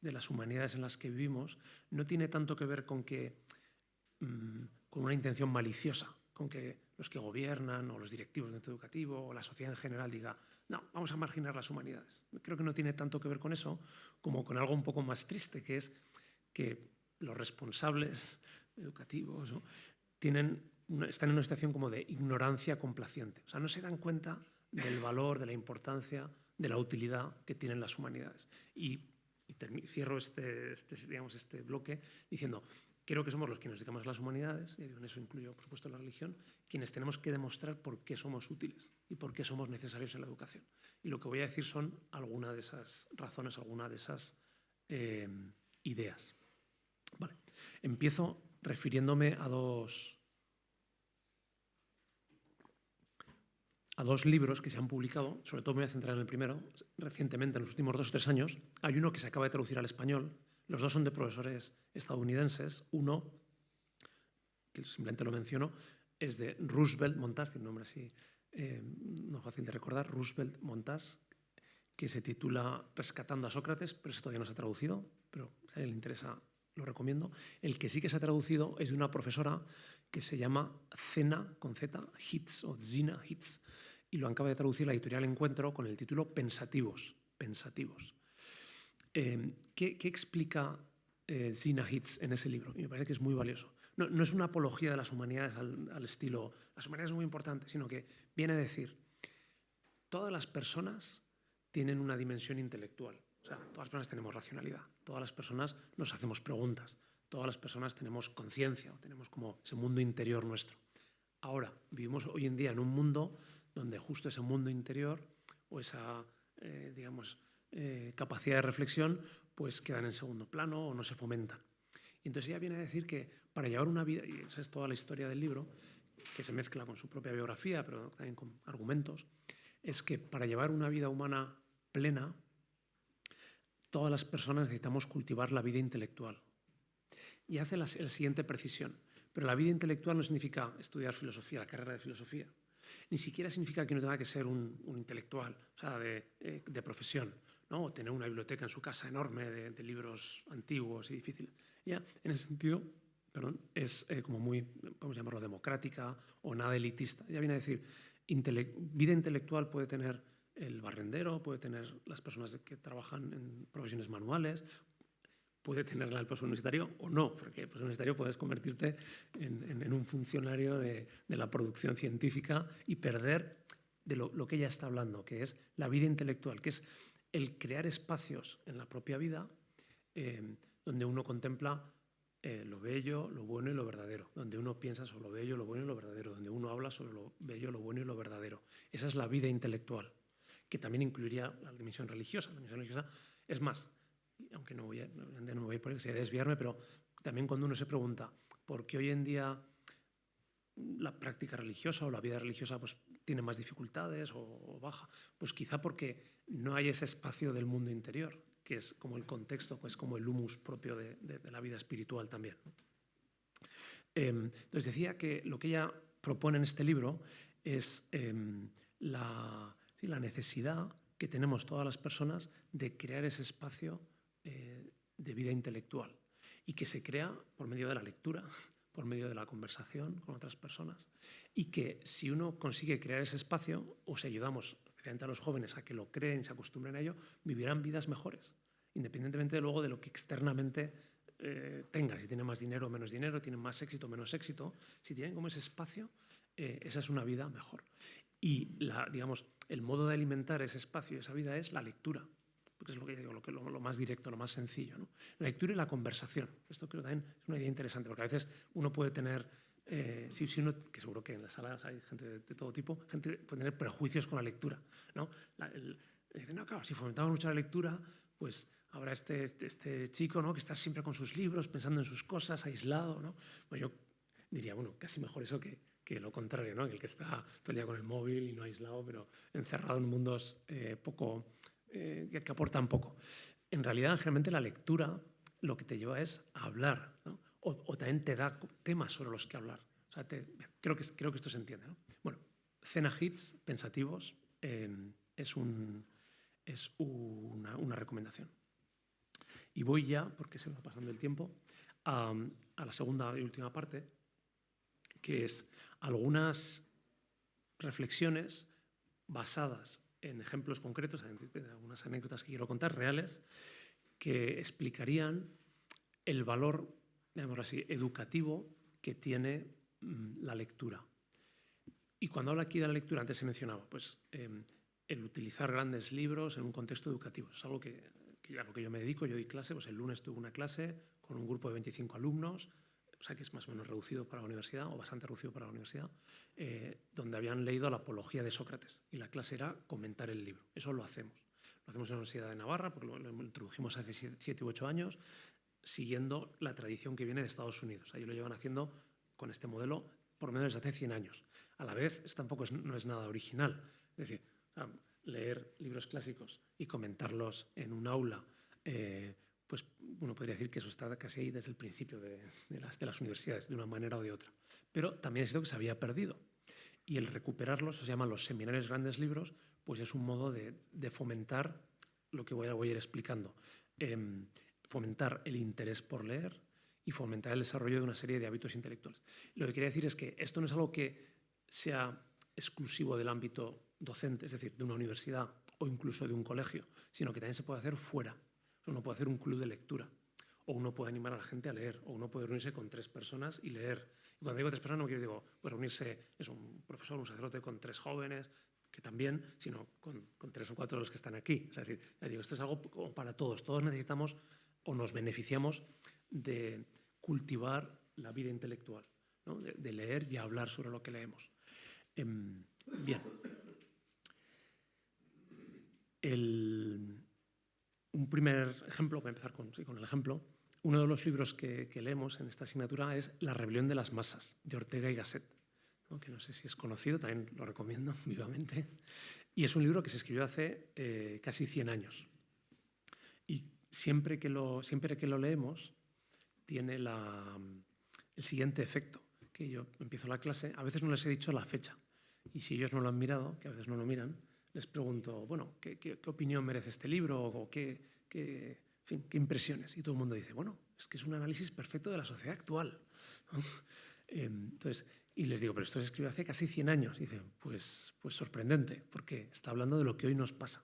de las humanidades en las que vivimos no tiene tanto que ver con con una intención maliciosa, con que los que gobiernan o los directivos del centro educativo o la sociedad en general diga no, vamos a marginar las humanidades. Creo que no tiene tanto que ver con eso como con algo un poco más triste, que es que los responsables educativos, ¿no?, están en una situación como de ignorancia complaciente. O sea, no se dan cuenta del valor, de la importancia, de la utilidad que tienen las humanidades. Y cierro digamos, este bloque diciendo, creo que somos los que nos dedicamos a las humanidades, y en eso incluyo, por supuesto, la religión, quienes tenemos que demostrar por qué somos útiles y por qué somos necesarios en la educación. Y lo que voy a decir son algunas de esas razones, algunas de esas ideas. Vale. Empiezo refiriéndome a dos libros que se han publicado, sobre todo me voy a centrar en el primero, recientemente, en los últimos 2 o 3 años. Hay uno que se acaba de traducir al español, los dos son de profesores estadounidenses. Uno, que simplemente lo menciono, es de Roosevelt Montaz, tiene un nombre así no fácil de recordar, Roosevelt Montaz, que se titula Rescatando a Sócrates, pero eso todavía no se ha traducido, pero si a alguien le interesa lo recomiendo. El que sí que se ha traducido es de una profesora que se llama Zena, con Z, Hitz, o Zina Hitz, y lo acaba de traducir la editorial Encuentro con el título Pensativos. ¿Qué explica Zina Hitz en ese libro? Y me parece que es muy valioso. No es una apología de las humanidades al estilo, las humanidades son muy importantes, sino que viene a decir, todas las personas tienen una dimensión intelectual. O sea, todas las personas tenemos racionalidad, todas las personas nos hacemos preguntas, todas las personas tenemos conciencia, tenemos como ese mundo interior nuestro. Ahora, vivimos hoy en día en un mundo donde justo ese mundo interior o esa, digamos, capacidad de reflexión, pues quedan en segundo plano o no se fomentan. Y entonces ella viene a decir que para llevar una vida, y esa es toda la historia del libro, que se mezcla con su propia biografía, pero también con argumentos, es que para llevar una vida humana plena, todas las personas necesitamos cultivar la vida intelectual. Y hace la siguiente precisión. Pero la vida intelectual no significa estudiar filosofía, la carrera de filosofía. Ni siquiera significa que uno tenga que ser un intelectual, o sea, de profesión, ¿no? O tener una biblioteca en su casa enorme de libros antiguos y difíciles. Ya, en ese sentido, perdón, es como muy, podemos llamarlo democrática o nada elitista. Ya viene a decir, vida intelectual puede tener el barrendero, puede tener las personas que trabajan en profesiones manuales, puede tenerla el profesor universitario o no, porque el profesor universitario puedes convertirte en un funcionario de la producción científica y perder de lo que ella está hablando, que es la vida intelectual, que es el crear espacios en la propia vida donde uno contempla lo bello, lo bueno y lo verdadero, donde uno piensa sobre lo bello, lo bueno y lo verdadero, donde uno habla sobre lo bello, lo bueno y lo verdadero. Esa es la vida intelectual, que también incluiría la dimensión religiosa. La dimensión religiosa es más, aunque no me voy a desviarme, pero también cuando uno se pregunta por qué hoy en día la práctica religiosa o la vida religiosa pues, tiene más dificultades o baja, pues quizá porque no hay ese espacio del mundo interior, que es como el contexto, pues como el humus propio de la vida espiritual también. Entonces decía que lo que ella propone en este libro es la necesidad que tenemos todas las personas de crear ese espacio de vida intelectual y que se crea por medio de la lectura, por medio de la conversación con otras personas y que si uno consigue crear ese espacio o si ayudamos especialmente a los jóvenes a que lo creen y se acostumbren a ello, vivirán vidas mejores, independientemente luego de lo que externamente tengan, si tienen más dinero o menos dinero, tienen más éxito o menos éxito, si tienen como ese espacio, esa es una vida mejor. Y digamos, el modo de alimentar ese espacio, esa vida es la lectura, porque es lo que digo, lo más directo, lo más sencillo, ¿no? La lectura y la conversación. Esto creo que también es una idea interesante, porque a veces uno puede tener, si uno, que seguro que en las salas hay gente de todo tipo, gente puede tener prejuicios con la lectura, ¿no? Dicen, no, claro, si fomentamos mucho la lectura, pues habrá este chico, ¿no?, que está siempre con sus libros, pensando en sus cosas, aislado, ¿no? Pues yo diría, bueno, casi mejor eso que lo contrario, ¿no? El que está todo el día con el móvil y no aislado, pero encerrado en mundos que aportan poco. En realidad, generalmente la lectura lo que te lleva es a hablar, ¿no? O también te da temas sobre los que hablar. O sea, creo que esto se entiende, ¿no? Bueno, Cena Hits, pensativos, es una recomendación. Y voy ya, porque se me va pasando el tiempo, a la segunda y última parte, que es algunas reflexiones basadas en ejemplos concretos, en algunas anécdotas que quiero contar, reales, que explicarían el valor, digámoslo así, educativo que tiene la lectura. Y cuando hablo aquí de la lectura, antes se mencionaba, pues el utilizar grandes libros en un contexto educativo. Es algo a lo que yo me dedico, yo doy clase, pues el lunes tuve una clase con un grupo de 25 alumnos, o sea que es más o menos reducido para la universidad, o bastante reducido para la universidad, donde habían leído la Apología de Sócrates. Y la clase era comentar el libro. Eso lo hacemos. Lo hacemos en la Universidad de Navarra, porque lo introdujimos hace 7 u 8 años, siguiendo la tradición que viene de Estados Unidos. Ahí lo llevan haciendo con este modelo por lo menos desde hace 100 años. A la vez, tampoco no es nada original. Es decir, leer libros clásicos y comentarlos en un aula, pues uno podría decir que eso está casi ahí desde el principio de las universidades, de una manera o de otra. Pero también es cierto que se había perdido. Y el recuperarlos, se llaman los seminarios grandes libros, pues es un modo de fomentar lo que voy a ir explicando. Fomentar el interés por leer y fomentar el desarrollo de una serie de hábitos intelectuales. Lo que quería decir es que esto no es algo que sea exclusivo del ámbito docente, es decir, de una universidad o incluso de un colegio, sino que también se puede hacer fuera. Uno puede hacer un club de lectura, o uno puede animar a la gente a leer, o uno puede reunirse con 3 personas y leer. Y cuando digo 3 personas, no quiero decir, pues reunirse, es un profesor, un sacerdote con 3 jóvenes, que también, sino con 3 o 4 de los que están aquí. Es decir, digo, esto es algo como para todos. Todos necesitamos o nos beneficiamos de cultivar la vida intelectual, ¿no? de leer y hablar sobre lo que leemos. Bien. Un primer ejemplo, voy a empezar con el ejemplo. Uno de los libros que leemos en esta asignatura es La rebelión de las masas, de Ortega y Gasset, ¿no? Que no sé si es conocido, también lo recomiendo vivamente. Y es un libro que se escribió hace casi 100 años. Y siempre que lo leemos, tiene el siguiente efecto, que yo empiezo la clase, a veces no les he dicho la fecha, y si ellos no lo han mirado, que a veces no lo miran, les pregunto, bueno, ¿qué opinión merece este libro? O en fin, ¿qué impresiones? Y todo el mundo dice, bueno, es que es un análisis perfecto de la sociedad actual, ¿no? Entonces, y les digo, pero esto se escribió hace casi 100 años. Y dicen, pues sorprendente, porque está hablando de lo que hoy nos pasa.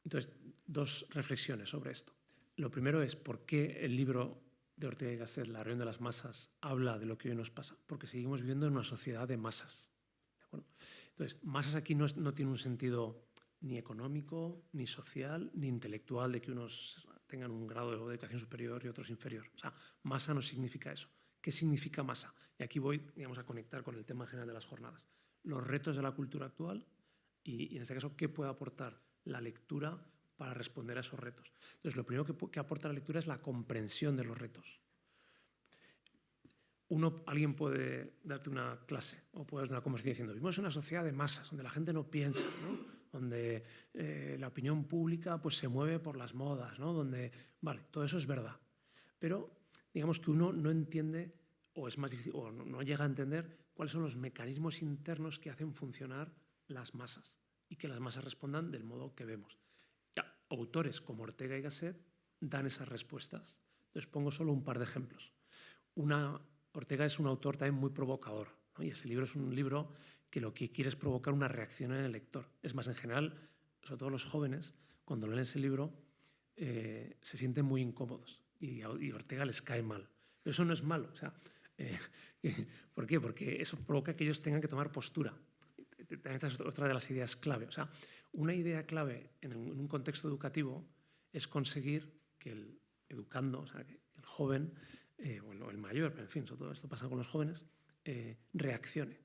Entonces, 2 reflexiones sobre esto. Lo primero es por qué el libro de Ortega y Gasset, La reunión de las masas, habla de lo que hoy nos pasa. Porque seguimos viviendo en una sociedad de masas. ¿De acuerdo? Entonces, masas aquí no tiene un sentido ni económico, ni social, ni intelectual, de que unos tengan un grado de educación superior y otros inferior. O sea, masa no significa eso. ¿Qué significa masa? Y aquí voy, digamos, a conectar con el tema general de las jornadas. Los retos de la cultura actual y en este caso, ¿qué puede aportar la lectura para responder a esos retos? Entonces, lo primero que aporta la lectura es la comprensión de los retos. Alguien puede darte una clase o puede darte una conversación diciendo, vivimos en una sociedad de masas, donde la gente no piensa, ¿no? Donde la opinión pública pues, se mueve por las modas, ¿no? Donde, vale, todo eso es verdad. Pero digamos que uno no entiende o es más difícil, o no llega a entender cuáles son los mecanismos internos que hacen funcionar las masas y que las masas respondan del modo que vemos. Ya, autores como Ortega y Gasset dan esas respuestas. Entonces pongo solo un par de ejemplos. Ortega es un autor también muy provocador, ¿no? Y ese libro es un libro que lo que quiere es provocar una reacción en el lector. Es más, en general, sobre todo los jóvenes, cuando leen ese libro, se sienten muy incómodos y Ortega les cae mal. Pero eso no es malo. O sea, ¿por qué? Porque eso provoca que ellos tengan que tomar postura. También esta es otra de las ideas clave. O sea, una idea clave en un contexto educativo es conseguir que el educando, o sea, que el joven, bueno, el mayor, pero en fin, sobre todo esto pasa con los jóvenes, reaccione.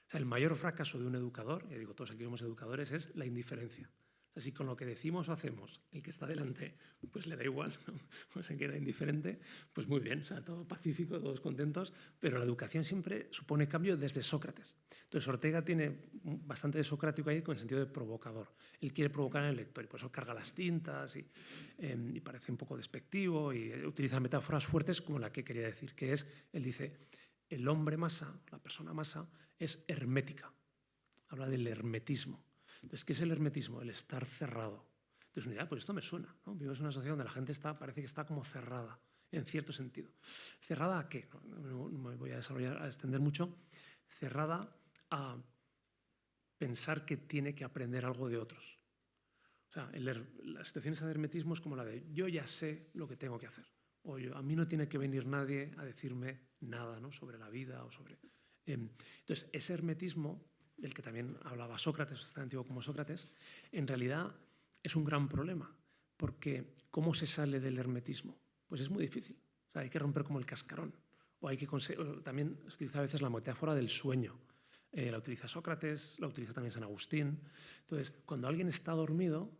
O sea, el mayor fracaso de un educador, ya digo, todos aquí somos educadores, es la indiferencia. O sea, si con lo que decimos o hacemos el que está delante pues le da igual, ¿no? Pues se queda indiferente, pues muy bien, o sea, todo pacífico, todos contentos, pero la educación siempre supone cambio desde Sócrates. Entonces Ortega tiene bastante de socrático ahí con el sentido de provocador. Él quiere provocar en el lector y por eso carga las tintas y parece un poco despectivo y utiliza metáforas fuertes como la que quería decir, que es, él dice, el hombre masa, la persona masa, es hermética. Habla del hermetismo. Entonces, ¿qué es el hermetismo? El estar cerrado. Entonces, una idea, pues esto me suena, ¿no? Vivimos en una sociedad donde la gente parece que está como cerrada, en cierto sentido. ¿Cerrada a qué? No me voy a extender mucho. Cerrada a pensar que tiene que aprender algo de otros. O sea, las situaciones de hermetismo es como la de yo ya sé lo que tengo que hacer. O a mí no tiene que venir nadie a decirme nada, ¿no? Sobre la vida o sobre... Entonces, ese hermetismo del que también hablaba Sócrates, tan antiguo como Sócrates, en realidad es un gran problema, porque ¿cómo se sale del hermetismo? Pues es muy difícil. O sea, hay que romper como el cascarón. O también se utiliza a veces la metáfora del sueño. La utiliza Sócrates, la utiliza también San Agustín. Entonces, cuando alguien está dormido,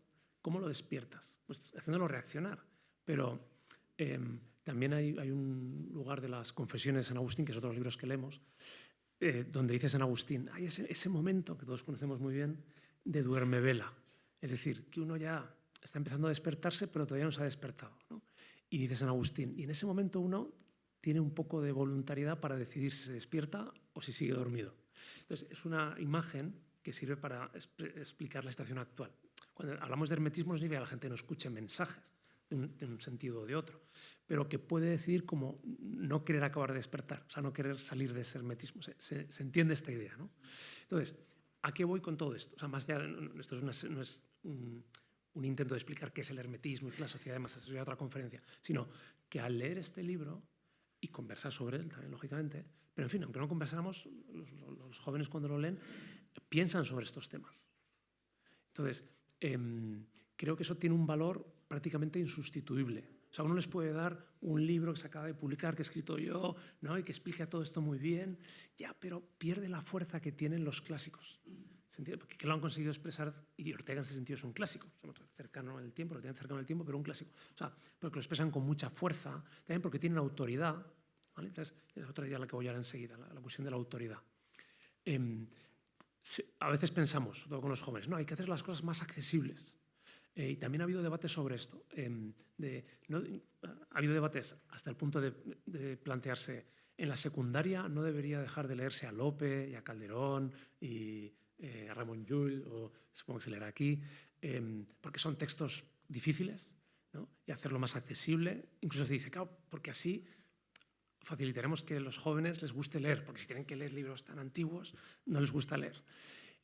¿cómo lo despiertas? Pues haciéndolo reaccionar. Pero también hay un lugar de las Confesiones de San Agustín, que es otro de los libros que leemos, donde dice San Agustín, hay ese momento que todos conocemos muy bien de duermevela. Es decir, que uno ya está empezando a despertarse, pero todavía no se ha despertado, ¿no? Y dice San Agustín, y en ese momento uno tiene un poco de voluntariedad para decidir si se despierta o si sigue dormido. Entonces, es una imagen que sirve para explicar la situación actual. Cuando hablamos de hermetismo, no significa que la gente no escuche mensajes de un sentido o de otro, pero que puede decidir como no querer acabar de despertar, o sea, no querer salir de ese hermetismo. Se entiende esta idea, ¿no? Entonces, ¿a qué voy con todo esto? O sea, más allá, esto no es un intento de explicar qué es el hermetismo y qué es la sociedad de masas, eso sería otra conferencia, sino que al leer este libro y conversar sobre él también, lógicamente, pero en fin, aunque no conversáramos, los jóvenes cuando lo leen piensan sobre estos temas. Entonces, creo que eso tiene un valor prácticamente insustituible. O sea, uno les puede dar un libro que se acaba de publicar, que he escrito yo, ¿no? Y que explica todo esto muy bien, ya, pero pierde la fuerza que tienen los clásicos. Porque lo han conseguido expresar, y Ortega en ese sentido es un clásico, cercano en el tiempo, lo tienen cercano en el tiempo, pero un clásico. O sea, porque lo expresan con mucha fuerza, también porque tienen autoridad, ¿vale? Entonces, es otra idea a la que voy a dar enseguida, la cuestión de la autoridad. A veces pensamos, sobre todo con los jóvenes, no, hay que hacer las cosas más accesibles. Y también ha habido debates sobre esto. Ha habido debates hasta el punto de plantearse, en la secundaria no debería dejar de leerse a Lope y a Calderón y a Ramón Llull, o supongo que se leerá aquí, porque son textos difíciles, ¿no? Y hacerlo más accesible. Incluso se dice, claro, porque así facilitaremos que a los jóvenes les guste leer, porque si tienen que leer libros tan antiguos, no les gusta leer.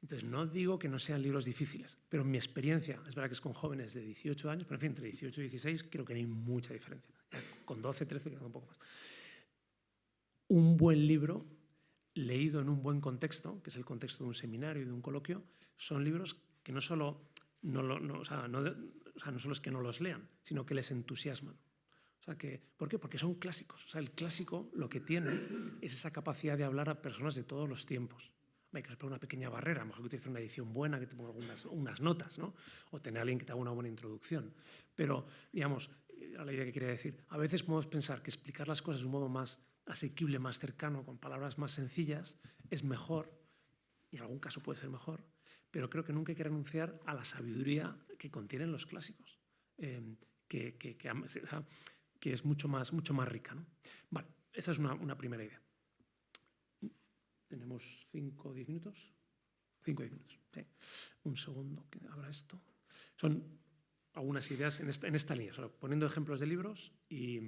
Entonces, no digo que no sean libros difíciles, pero en mi experiencia, es verdad que es con jóvenes de 18 años, pero en fin, entre 18 y 16 creo que no hay mucha diferencia. Con 12, 13 queda un poco más. Un buen libro, leído en un buen contexto, que es el contexto de un seminario y de un coloquio, son libros que no solo es que no los lean, sino que les entusiasman. ¿Por qué? Porque son clásicos. O sea, el clásico lo que tiene es esa capacidad de hablar a personas de todos los tiempos. Hay que superar una pequeña barrera, a lo mejor que utilice una edición buena, que te ponga unas notas, ¿no? O tener a alguien que te haga una buena introducción. Pero, digamos, a la idea que quería decir, a veces podemos pensar que explicar las cosas de un modo más asequible, más cercano, con palabras más sencillas, es mejor, y en algún caso puede ser mejor, pero creo que nunca hay que renunciar a la sabiduría que contienen los clásicos, que es mucho más rica, ¿no? Vale, esa es una primera idea. ¿Tenemos 5 o 10 minutos? 5 o 10 minutos, sí. Un segundo que abra esto. Son algunas ideas en esta línea, solo poniendo ejemplos de libros y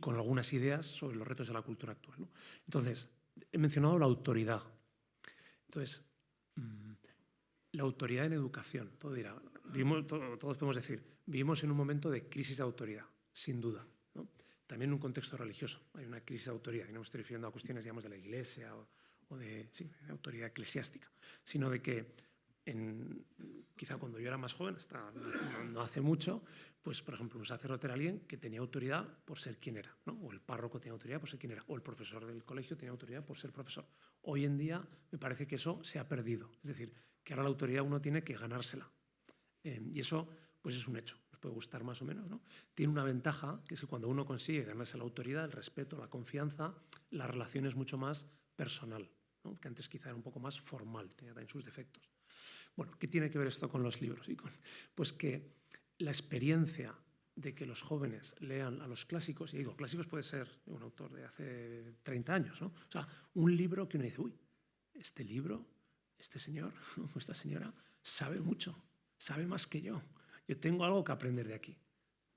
con algunas ideas sobre los retos de la cultura actual, ¿no? Entonces, he mencionado la autoridad. Entonces, la autoridad en educación. Todos podemos decir, vivimos en un momento de crisis de autoridad, sin duda, ¿no? También en un contexto religioso hay una crisis de autoridad, y no me estoy refiriendo a cuestiones, digamos, de la Iglesia o de autoridad eclesiástica, sino de que quizá cuando yo era más joven, no hace mucho, pues por ejemplo un sacerdote era alguien que tenía autoridad por ser quien era, ¿no? O el párroco tenía autoridad por ser quien era, o el profesor del colegio tenía autoridad por ser profesor. Hoy en día me parece que eso se ha perdido, es decir, que ahora la autoridad uno tiene que ganársela. Y eso pues es un hecho, nos puede gustar más o menos, ¿no? Tiene una ventaja, que es que cuando uno consigue ganarse la autoridad, el respeto, la confianza, la relación es mucho más personal, ¿no? Que antes quizá era un poco más formal, tenía también sus defectos. Bueno, ¿qué tiene que ver esto con los libros? Pues que la experiencia de que los jóvenes lean a los clásicos, y digo, clásicos puede ser un autor de hace 30 años, ¿no? O sea, un libro que uno dice, uy, este libro, este señor o esta señora sabe mucho, sabe más que yo tengo algo que aprender de aquí,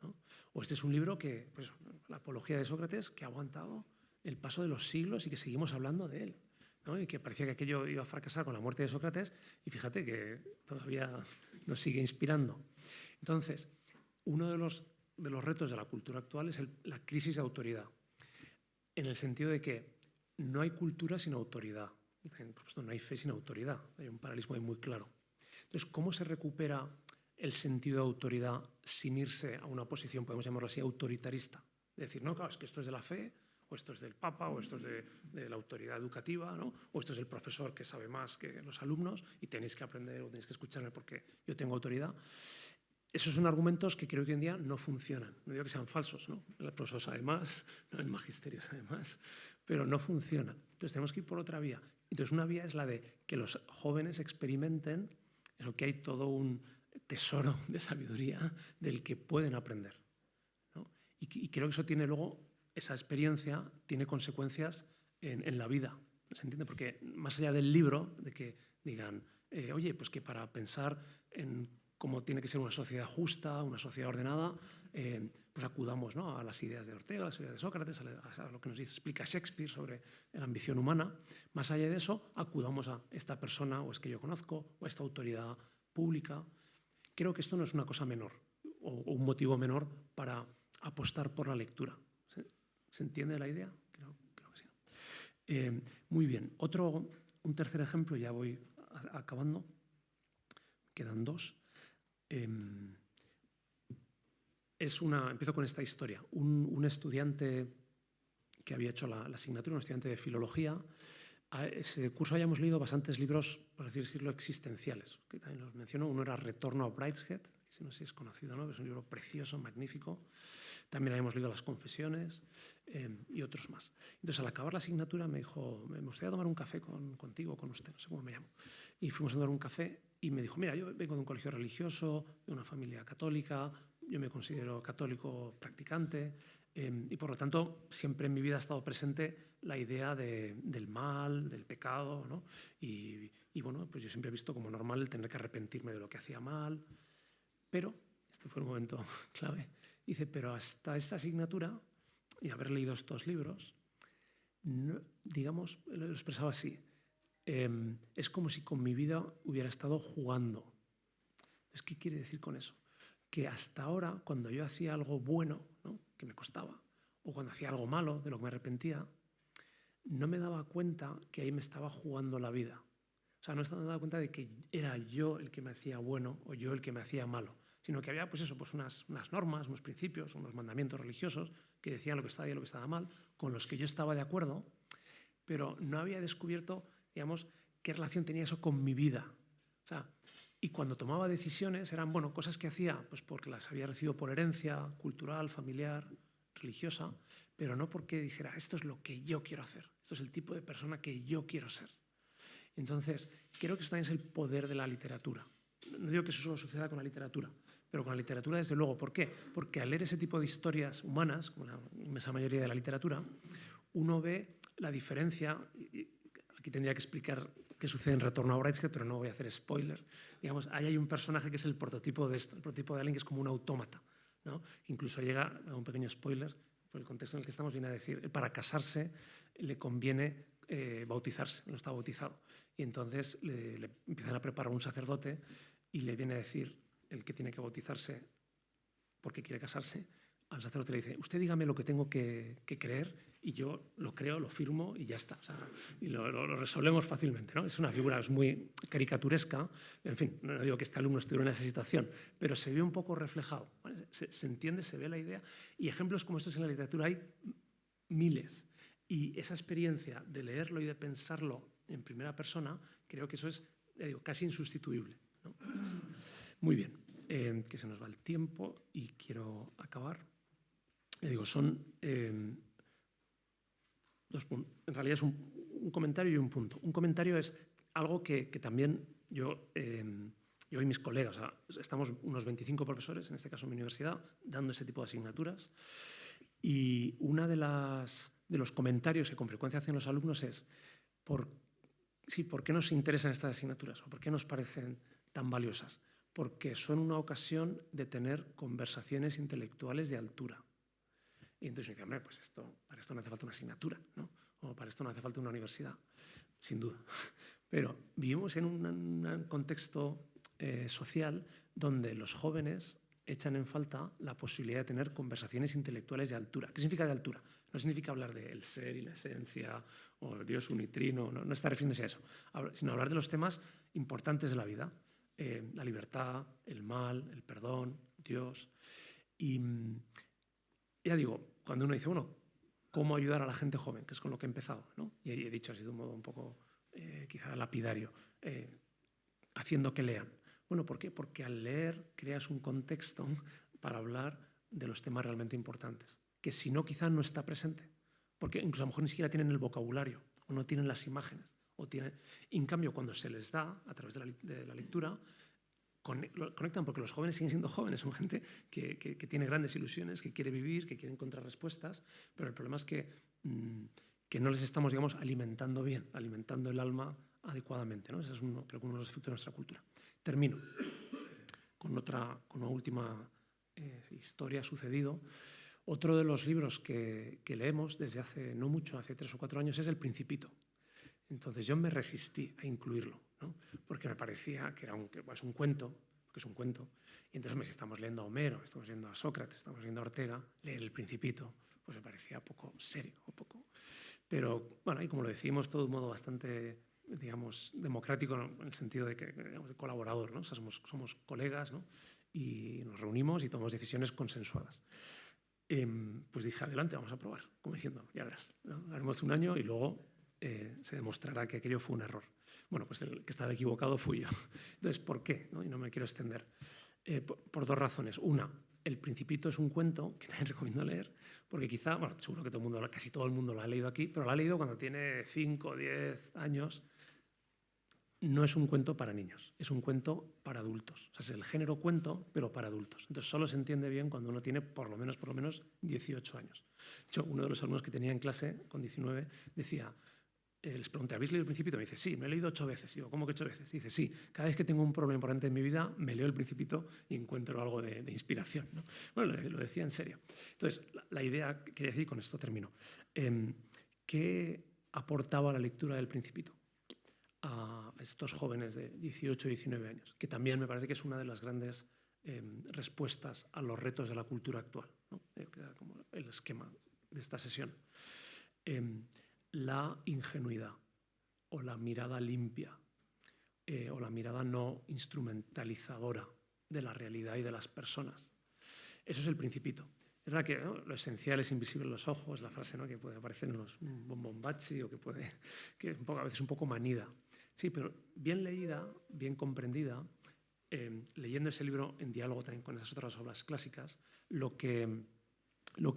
¿no? O este es un libro que, pues, la apología de Sócrates, que ha aguantado el paso de los siglos y que seguimos hablando de él, ¿no? Y que parecía que aquello iba a fracasar con la muerte de Sócrates, y fíjate que todavía nos sigue inspirando. Entonces, uno de los retos de la cultura actual es la crisis de autoridad, en el sentido de que no hay cultura sin autoridad. Por supuesto, no hay fe sin autoridad. Hay un paralelismo ahí muy claro. Entonces, ¿cómo se recupera el sentido de autoridad sin irse a una posición, podemos llamarlo así, autoritarista? Es decir, no, claro, es que esto es de la fe, o esto es del Papa, o esto es de la autoridad educativa, ¿no? O esto es el profesor que sabe más que los alumnos y tenéis que aprender o tenéis que escucharme porque yo tengo autoridad. Esos son argumentos que creo que hoy en día no funcionan. No digo que sean falsos, ¿no? El profesor sabe más, el magisterio sabe más, pero no funcionan. Entonces tenemos que ir por otra vía. Entonces una vía es la de que los jóvenes experimenten eso, que hay todo un tesoro de sabiduría del que pueden aprender, ¿no? Y creo que eso tiene luego, esa experiencia tiene consecuencias en la vida, ¿se entiende? Porque más allá del libro, de que digan, oye, pues que para pensar en cómo tiene que ser una sociedad justa, una sociedad ordenada, pues acudamos, ¿no?, a las ideas de Ortega, a las ideas de Sócrates, a lo que nos explica Shakespeare sobre la ambición humana. Más allá de eso, acudamos a esta persona, o es que yo conozco, o a esta autoridad pública. Creo que esto no es una cosa menor, o un motivo menor para apostar por la lectura. ¿Se entiende la idea? Creo que sí. Muy bien. Un tercer ejemplo, ya voy acabando. Quedan 2. Empiezo con esta historia. Un estudiante que había hecho la asignatura, un estudiante de filología, a ese curso habíamos leído bastantes libros, por así decirlo, existenciales, que también los menciono. Uno era Retorno a Brideshead, que no sé si es conocido, ¿no? Es un libro precioso, magnífico. También habíamos leído Las Confesiones y otros más. Entonces, al acabar la asignatura me dijo, me gustaría tomar un café contigo, con usted, no sé cómo me llamo. y fuimos a tomar un café y me dijo, mira, yo vengo de un colegio religioso, de una familia católica, yo me considero católico practicante y por lo tanto siempre en mi vida ha estado presente la idea del mal, del pecado, ¿no? Y bueno, pues yo siempre he visto como normal el tener que arrepentirme de lo que hacía mal, pero, este fue un momento clave, dice, pero hasta esta asignatura y haber leído estos libros, no, digamos, lo expresaba así, es como si con mi vida hubiera estado jugando. Entonces, ¿qué quiere decir con eso? Que hasta ahora, cuando yo hacía algo bueno, ¿no?, que me costaba, o cuando hacía algo malo, de lo que me arrepentía, no me daba cuenta que ahí me estaba jugando la vida. O sea, no me daba cuenta de que era yo el que me hacía bueno o yo el que me hacía malo, sino que había pues eso, pues unas normas, unos principios, unos mandamientos religiosos que decían lo que estaba bien y lo que estaba mal, con los que yo estaba de acuerdo, pero no había descubierto, digamos, qué relación tenía eso con mi vida. O sea, y cuando tomaba decisiones eran, bueno, cosas que hacía pues porque las había recibido por herencia cultural, familiar, religiosa, pero no porque dijera, esto es lo que yo quiero hacer, esto es el tipo de persona que yo quiero ser. Entonces, creo que eso también es el poder de la literatura. No digo que eso solo suceda con la literatura, pero con la literatura desde luego. ¿Por qué? Porque al leer ese tipo de historias humanas, como la inmensa mayoría de la literatura, uno ve la diferencia, y aquí tendría que explicar qué sucede en Retorno a Brideshead, pero no voy a hacer spoiler. Digamos, ahí hay un personaje que es el prototipo de esto, el prototipo de alguien que es como un autómata, ¿no? Incluso llega, a un pequeño spoiler, por el contexto en el que estamos, viene a decir, para casarse le conviene bautizarse, no está bautizado. Y entonces le empiezan a preparar un sacerdote y le viene a decir el que tiene que bautizarse porque quiere casarse, al sacerdote le dice, usted dígame lo que tengo que creer y yo lo creo, lo firmo y ya está. O sea, y lo resolvemos fácilmente, ¿no? Es una figura es muy caricaturesca. En fin, no digo que este alumno estuviera en esa situación, pero se ve un poco reflejado, ¿vale? Se entiende, se ve la idea. Y ejemplos como estos en la literatura hay miles. Y esa experiencia de leerlo y de pensarlo en primera persona, creo que eso es, digo, casi insustituible, ¿no? Muy bien, que se nos va el tiempo y quiero acabar. Digo, son dos puntos. En realidad es un comentario y un punto. Un comentario es algo que también yo y mis colegas, o sea, estamos unos 25 profesores, en este caso en mi universidad, dando ese tipo de asignaturas. Y una de los comentarios que con frecuencia hacen los alumnos es ¿por qué nos interesan estas asignaturas o por qué nos parecen tan valiosas? Porque son una ocasión de tener conversaciones intelectuales de altura. Y entonces me dicen, hombre, pues para esto no hace falta una asignatura, ¿no? O para esto no hace falta una universidad, sin duda. Pero vivimos en un contexto social donde los jóvenes echan en falta la posibilidad de tener conversaciones intelectuales de altura. ¿Qué significa de altura? No significa hablar del ser y la esencia o Dios unitrino, no está refiriéndose a eso, sino hablar de los temas importantes de la vida. La libertad, el mal, el perdón, Dios. Y ya digo, cuando uno dice, bueno, ¿cómo ayudar a la gente joven? Que es con lo que he empezado, ¿no? Y he dicho así de un modo un poco quizá lapidario, haciendo que lean. Bueno, ¿por qué? Porque al leer creas un contexto para hablar de los temas realmente importantes, que si no quizá no está presente, porque incluso a lo mejor ni siquiera tienen el vocabulario o no tienen las imágenes. En cambio, cuando se les da a través de la lectura, conectan porque los jóvenes siguen siendo jóvenes, son gente que tiene grandes ilusiones, que quiere vivir, que quiere encontrar respuestas, pero el problema es que no les estamos, digamos, alimentando bien, alimentando el alma adecuadamente, ¿no? Ese es creo que uno de los efectos de nuestra cultura. Termino con una última historia sucedido. Otro de los libros que leemos desde hace no mucho, hace 3 o 4 años, es El Principito. Entonces yo me resistí a incluirlo, ¿no? Porque me parecía que es un cuento, porque es un cuento. Y entonces, si estamos leyendo a Homero, estamos leyendo a Sócrates, estamos leyendo a Ortega, leer El Principito, pues me parecía poco serio, Pero bueno, y como lo decimos, todo de un modo bastante, digamos, democrático, ¿no? En el sentido de que digamos, de colaborador, ¿no? O sea, somos colegas, ¿no? Y nos reunimos y tomamos decisiones consensuadas. Pues dije, adelante, vamos a probar, como diciendo, ya verás, ¿no? Haremos un año y luego se demostrará que aquello fue un error. Bueno, pues el que estaba equivocado fui yo. Entonces, ¿por qué? ¿No? Y no me quiero extender. Por 2 razones. Una, El Principito es un cuento que también recomiendo leer, porque quizá, bueno, seguro que casi todo el mundo lo ha leído aquí, pero lo ha leído cuando tiene 5 o 10 años. no es un cuento para niños, es un cuento para adultos. O sea, es el género cuento, pero para adultos. Entonces, solo se entiende bien cuando uno tiene por lo menos 18 años. De hecho, uno de los alumnos que tenía en clase, con 19, decía, les pregunté, ¿habéis leído El Principito? Me dice, sí, me he leído 8 veces. Y digo, ¿cómo que 8 veces? Y dice, sí, cada vez que tengo un problema importante en mi vida, me leo El Principito y encuentro algo de inspiración, ¿no? Bueno, lo decía en serio. Entonces, la idea que quería decir, con esto termino, ¿qué aportaba la lectura del Principito a estos jóvenes de 18 y 19 años? Que también me parece que es una de las grandes respuestas a los retos de la cultura actual, ¿no? Como el esquema de esta sesión. La ingenuidad o la mirada limpia o la mirada no instrumentalizadora de la realidad y de las personas. Eso es el Principito. Es verdad que, ¿no?, lo esencial es invisible en los ojos, la frase, ¿no?, que puede aparecer en los Bombacci o que es a veces un poco manida. Sí, pero bien leída, bien comprendida, leyendo ese libro en diálogo también con esas otras obras clásicas, lo que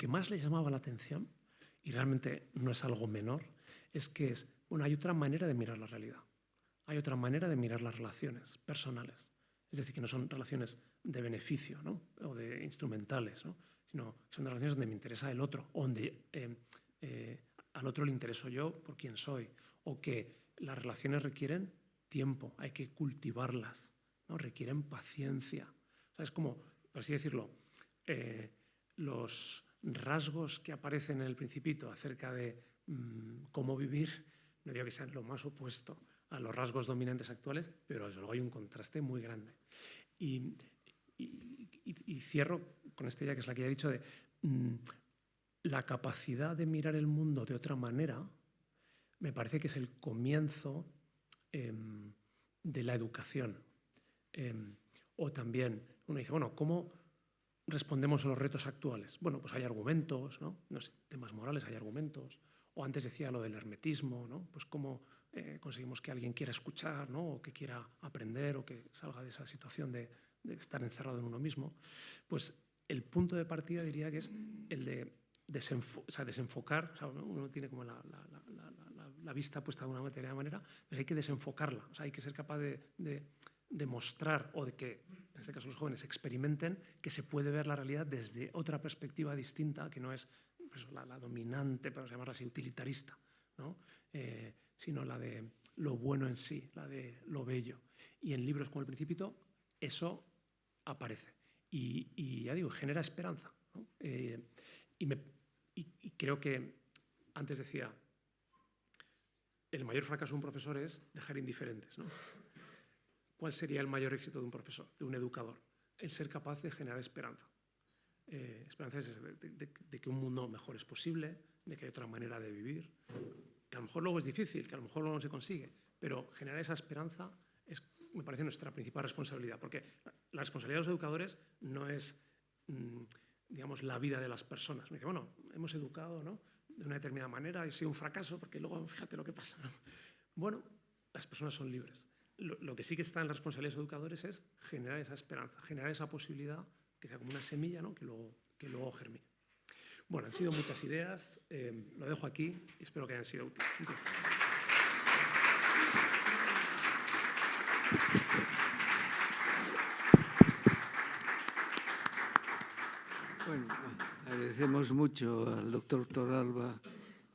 más les llamaba la atención, y realmente no es algo menor, es que bueno, hay otra manera de mirar la realidad. Hay otra manera de mirar las relaciones personales. Es decir, que no son relaciones de beneficio, ¿no?, o de instrumentales, ¿no?, sino son relaciones donde me interesa el otro, donde al otro le intereso yo por quién soy, o que las relaciones requieren tiempo, hay que cultivarlas, ¿no?, requieren paciencia. O sea, es como, por así decirlo, los rasgos que aparecen en El Principito acerca de cómo vivir, no digo que sean lo más opuesto a los rasgos dominantes actuales, pero desde luego hay un contraste muy grande. Y cierro con esta idea, que es la que ya he dicho, de la capacidad de mirar el mundo de otra manera. Me parece que es el comienzo de la educación. O también uno dice, bueno, ¿cómo respondemos a los retos actuales? Bueno, pues hay argumentos, ¿no? No sé, temas morales, hay argumentos. O antes decía lo del hermetismo, ¿no? Pues cómo conseguimos que alguien quiera escuchar, ¿no?, o que quiera aprender, o que salga de esa situación de estar encerrado en uno mismo. Pues el punto de partida diría que es el de desenfocar. O sea, uno tiene como la vista puesta de una determinada manera, pues hay que desenfocarla. O sea, hay que ser capaz de demostrar, o de que, en este caso los jóvenes, experimenten que se puede ver la realidad desde otra perspectiva distinta, que no es pues, la dominante, para llamarla así, utilitarista, ¿no?, sino la de lo bueno en sí, la de lo bello. Y en libros como El Principito eso aparece. Y ya digo, genera esperanza, ¿no? Y creo que, antes decía, el mayor fracaso de un profesor es dejar indiferentes, ¿no? ¿Cuál sería el mayor éxito de un profesor, de un educador? El ser capaz de generar esperanza. Esperanza es de que un mundo mejor es posible, de que hay otra manera de vivir, que a lo mejor luego es difícil, que a lo mejor luego no se consigue, pero generar esa esperanza me parece nuestra principal responsabilidad, porque la responsabilidad de los educadores no es, digamos, la vida de las personas. Me dice, bueno, hemos educado, ¿no?, de una determinada manera y ha sido un fracaso porque luego fíjate lo que pasa, ¿no? Bueno, las personas son libres. Lo que sí que está en la responsabilidad de los educadores es generar esa esperanza, generar esa posibilidad que sea como una semilla, ¿no?, que luego germine. Bueno, han sido muchas ideas, lo dejo aquí y espero que hayan sido útiles. Bueno, agradecemos mucho al doctor Torralba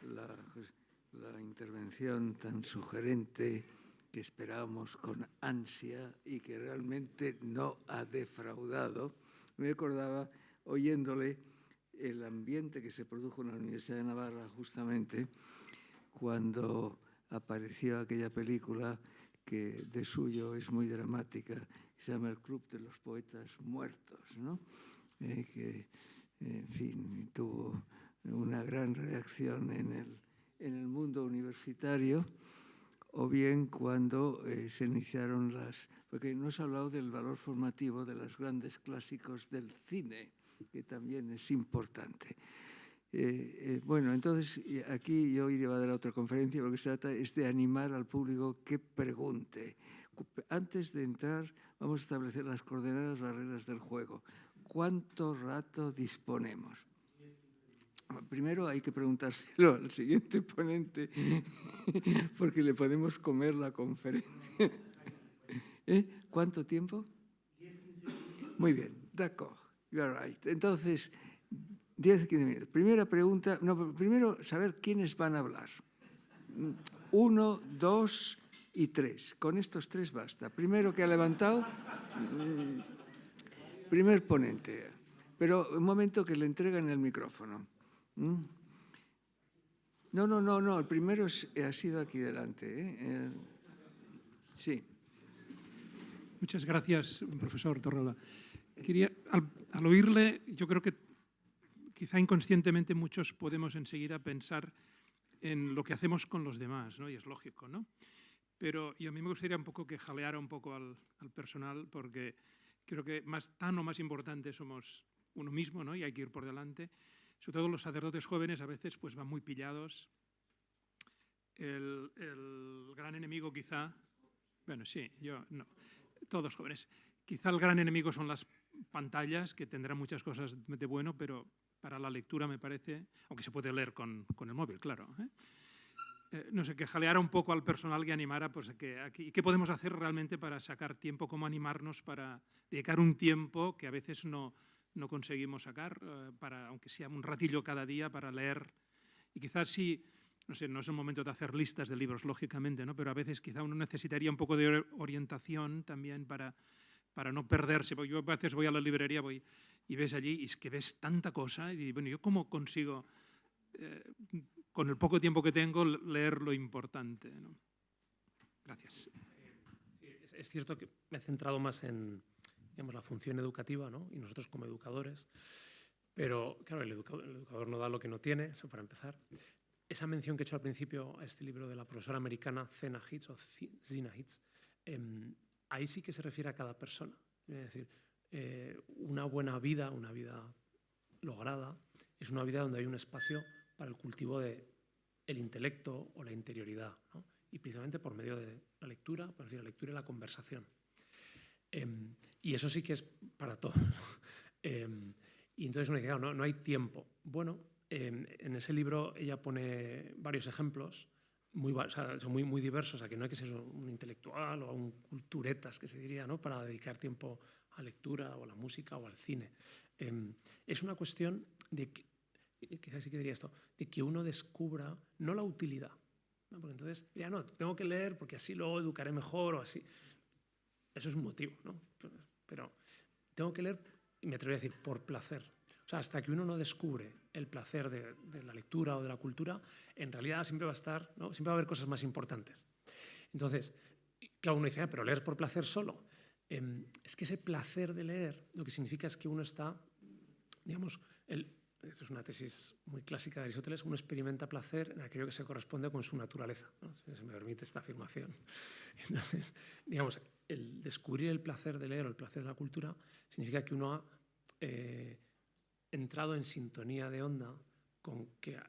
la intervención tan sugerente, que esperábamos con ansia y que realmente no ha defraudado. Me acordaba, oyéndole, el ambiente que se produjo en la Universidad de Navarra justamente cuando apareció aquella película que de suyo es muy dramática, se llama El Club de los Poetas Muertos, ¿no? Que, en fin, tuvo una gran reacción en el mundo universitario, o bien cuando se iniciaron porque no se ha hablado del valor formativo de los grandes clásicos del cine, que también es importante. Bueno, entonces aquí yo iba a dar otra conferencia, porque se trata es de animar al público que pregunte. Antes de entrar, vamos a establecer las coordenadas, las reglas del juego. ¿Cuánto rato disponemos? Primero hay que preguntárselo al siguiente ponente porque le podemos comer la conferencia. ¿Cuánto tiempo? 10-15 minutos. Muy bien, d'accord, you are right. Entonces, 10-15 minutos. Primera pregunta, no, primero saber quiénes van a hablar. 1, 2 y 3. Con estos 3 basta. Primero que ha levantado, primer ponente. Pero un momento que le entregan el micrófono. No, el primero ha sido aquí delante. Sí. Muchas gracias, profesor Torrola. Al oírle, yo creo que quizá inconscientemente muchos podemos enseguida pensar en lo que hacemos con los demás, ¿no? Y es lógico, ¿no? Pero a mí me gustaría un poco que jaleara un poco al personal, porque creo que tan o más importante somos uno mismo, ¿no? Y hay que ir por delante. Sobre todo los sacerdotes jóvenes a veces pues van muy pillados. El gran enemigo quizá, bueno, sí, yo no, todos jóvenes. Quizá el gran enemigo son las pantallas, que tendrán muchas cosas de bueno, pero para la lectura me parece, aunque se puede leer con el móvil, claro. No sé, que jaleara un poco al personal, que animara, pues ¿qué podemos hacer realmente para sacar tiempo? ¿Cómo animarnos para dedicar un tiempo que a veces no conseguimos sacar, aunque sea un ratillo cada día, para leer? Y quizás sí, no sé, no es el momento de hacer listas de libros, lógicamente, ¿no? Pero a veces quizá uno necesitaría un poco de orientación también para no perderse. Porque yo a veces voy a la librería y ves allí y es que ves tanta cosa y bueno, ¿yo cómo consigo, con el poco tiempo que tengo, leer lo importante, ¿no? Gracias. Sí, es cierto que me he centrado más en, digamos, la función educativa, ¿no? Y nosotros como educadores, pero claro, el educador no da lo que no tiene, eso para empezar. Esa mención que he hecho al principio a este libro de la profesora americana Zena Hitz, ahí sí que se refiere a cada persona. Es decir, una buena vida, una vida lograda, es una vida donde hay un espacio para el cultivo del intelecto o la interioridad, ¿no? Y precisamente por medio de la lectura, por decir, la lectura y la conversación. Y eso sí que es para todo, ¿no? Y entonces uno dice, claro, no hay tiempo. Bueno, en ese libro ella pone varios ejemplos son muy diversos, o sea, que no hay que ser un intelectual o un culturetas, que se diría, ¿no? Para dedicar tiempo a lectura o a la música o al cine. Es una cuestión de que, quizás sí que diría esto, de que uno descubra no la utilidad, ¿no? Porque entonces ya no, tengo que leer porque así luego educaré mejor o así. Eso es un motivo, ¿no? Pero tengo que leer, y me atrevo a decir, por placer. O sea, hasta que uno no descubre el placer de la lectura o de la cultura, en realidad siempre va a estar, ¿no? Siempre va a haber cosas más importantes. Entonces, claro, uno dice, pero leer por placer solo. Es que ese placer de leer lo que significa es que uno está, digamos, esto es una tesis muy clásica de Aristóteles, uno experimenta placer en aquello que se corresponde con su naturaleza, ¿no? Si se me permite esta afirmación. Entonces, digamos, el descubrir el placer de leer o el placer de la cultura significa que uno ha entrado en sintonía de onda con que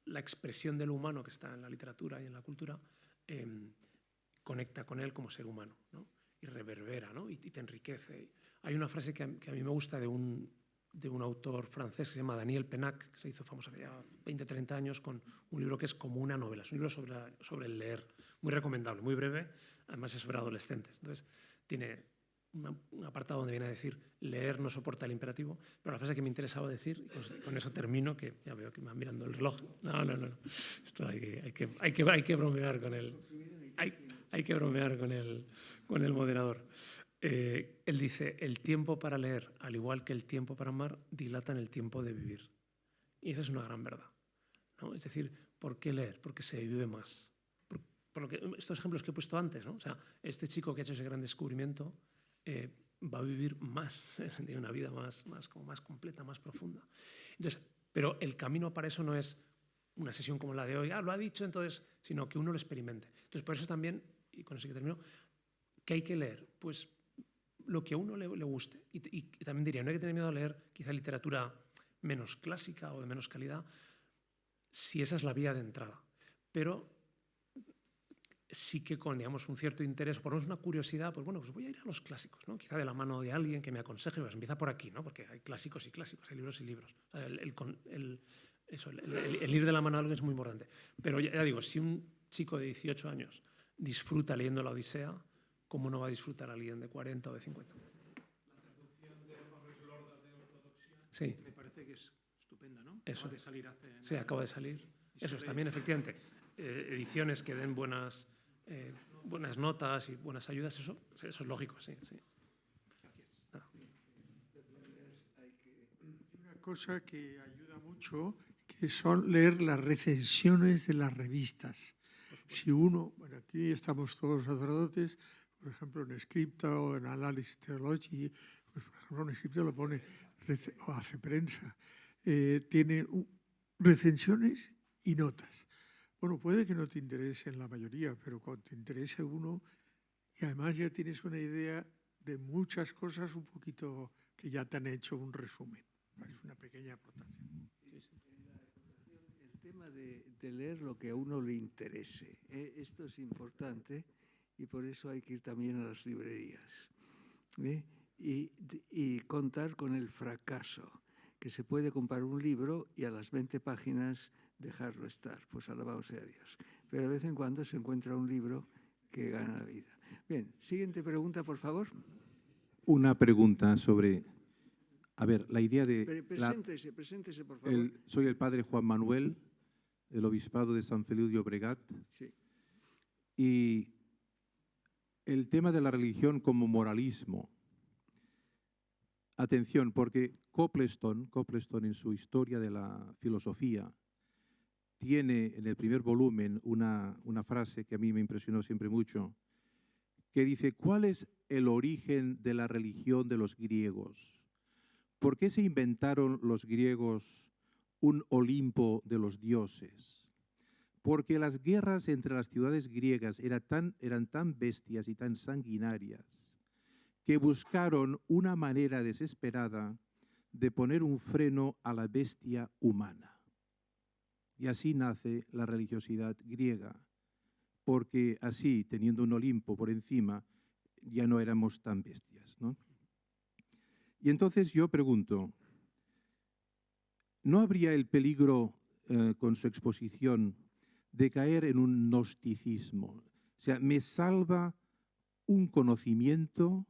la expresión del humano que está en la literatura y en la cultura conecta con él como ser humano, ¿no? Y reverbera, ¿no? Y te enriquece. Hay una frase que a mí me gusta de un autor francés que se llama Daniel Pennac, que se hizo famoso hace ya 20 o 30 años con un libro que es como una novela, es un libro sobre el leer, muy recomendable, muy breve, además es sobre adolescentes. Entonces tiene un apartado donde viene a decir leer no soporta el imperativo, pero la frase que me interesaba decir, y con eso termino, que ya veo que me van mirando el reloj. No. Esto hay que bromear con él. Hay que bromear con el moderador. Él dice, el tiempo para leer, al igual que el tiempo para amar, dilatan el tiempo de vivir. Y esa es una gran verdad, ¿no? Es decir, ¿por qué leer? Porque se vive más. Por estos ejemplos que he puesto antes, ¿no? O sea, este chico que ha hecho ese gran descubrimiento va a vivir más, tiene una vida más completa, más profunda. Entonces, pero el camino para eso no es una sesión como la de hoy, lo ha dicho, entonces, sino que uno lo experimente. Entonces, por eso también, y con eso que termino, ¿qué hay que leer? Pues lo que a uno le guste. Y también diría, no hay que tener miedo a leer quizá literatura menos clásica o de menos calidad, si esa es la vía de entrada. Pero sí que con, digamos, un cierto interés, por lo menos una curiosidad, pues bueno, pues voy a ir a los clásicos, ¿no? Quizá de la mano de alguien que me aconseje, pues empieza por aquí, ¿no? Porque hay clásicos y clásicos, hay libros y libros. O sea, eso, el ir de la mano a algo es muy importante. Pero ya digo, si un chico de 18 años disfruta leyendo la Odisea, ¿cómo no va a disfrutar alguien de 40 o de 50? La traducción de Horace Lorda de Ortodoxia Sí. me parece que es estupenda, ¿no? Eso. Acaba de salir hace... Sí, acaba de salir. Eso es también, efectivamente, ediciones que den buenas notas y buenas ayudas, eso es lógico, sí. Una cosa que ayuda mucho, que son leer las recensiones de las revistas. Si uno, bueno, aquí estamos todos sacerdotes, por ejemplo, en Scripta o en Analysis Theology, pues por ejemplo en Scripta lo pone, o hace prensa, tiene recensiones y notas. Bueno, puede que no te interese en la mayoría, pero cuando te interese uno, y además ya tienes una idea de muchas cosas un poquito que ya te han hecho un resumen. Es una pequeña aportación. El tema de leer lo que a uno le interese, esto es importante y por eso hay que ir también a las librerías. Y contar con el fracaso, que se puede comprar un libro y a las 20 páginas dejarlo estar, pues alabado sea Dios. Pero de vez en cuando se encuentra un libro que gana la vida. Bien, siguiente pregunta, por favor. Una pregunta sobre, a ver, la idea de... Preséntese, por favor. Soy el padre Juan Manuel, del Obispado de San Feliu de Llobregat. Sí. Y el tema de la religión como moralismo. Atención, porque Copleston en su Historia de la Filosofía tiene en el primer volumen una frase que a mí me impresionó siempre mucho, que dice, ¿cuál es el origen de la religión de los griegos? ¿Por qué se inventaron los griegos un Olimpo de los dioses? Porque las guerras entre las ciudades griegas eran tan bestias y tan sanguinarias que buscaron una manera desesperada de poner un freno a la bestia humana. Y así nace la religiosidad griega, porque así, teniendo un Olimpo por encima, ya no éramos tan bestias, ¿no? Y entonces yo pregunto, ¿no habría el peligro con su exposición de caer en un gnosticismo? O sea, ¿me salva un conocimiento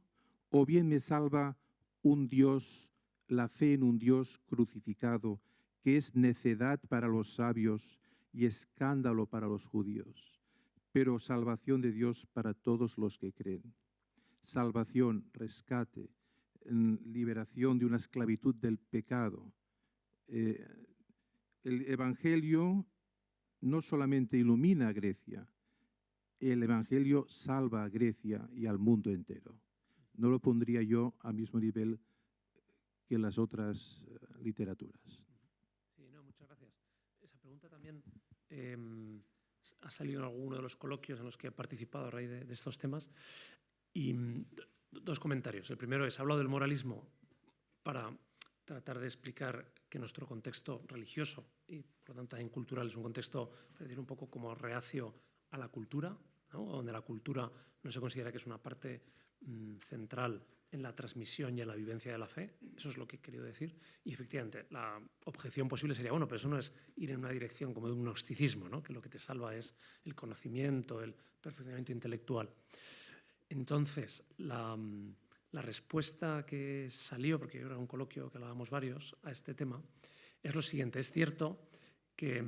o bien me salva un Dios, la fe en un Dios crucificado, que es necedad para los sabios y escándalo para los judíos, pero salvación de Dios para todos los que creen? Salvación, rescate, liberación de una esclavitud del pecado. El Evangelio no solamente ilumina a Grecia, el Evangelio salva a Grecia y al mundo entero. No lo pondría yo al mismo nivel que las otras literaturas. Sí, no, muchas gracias. Esa pregunta también ha salido en alguno de los coloquios en los que he participado a raíz de estos temas. Y dos comentarios. El primero es, he hablado del moralismo para tratar de explicar que nuestro contexto religioso y, por lo tanto, también cultural es un contexto, es decir, un poco como reacio a la cultura, ¿no? Donde la cultura no se considera que es una parte central en la transmisión y en la vivencia de la fe. Eso es lo que he querido decir. Y, efectivamente, la objeción posible sería, bueno, pero eso no es ir en una dirección como de un gnosticismo, ¿no? Que lo que te salva es el conocimiento, el perfeccionamiento intelectual. Entonces, la respuesta que salió, porque yo era un coloquio que hablábamos varios a este tema, es lo siguiente. Es cierto que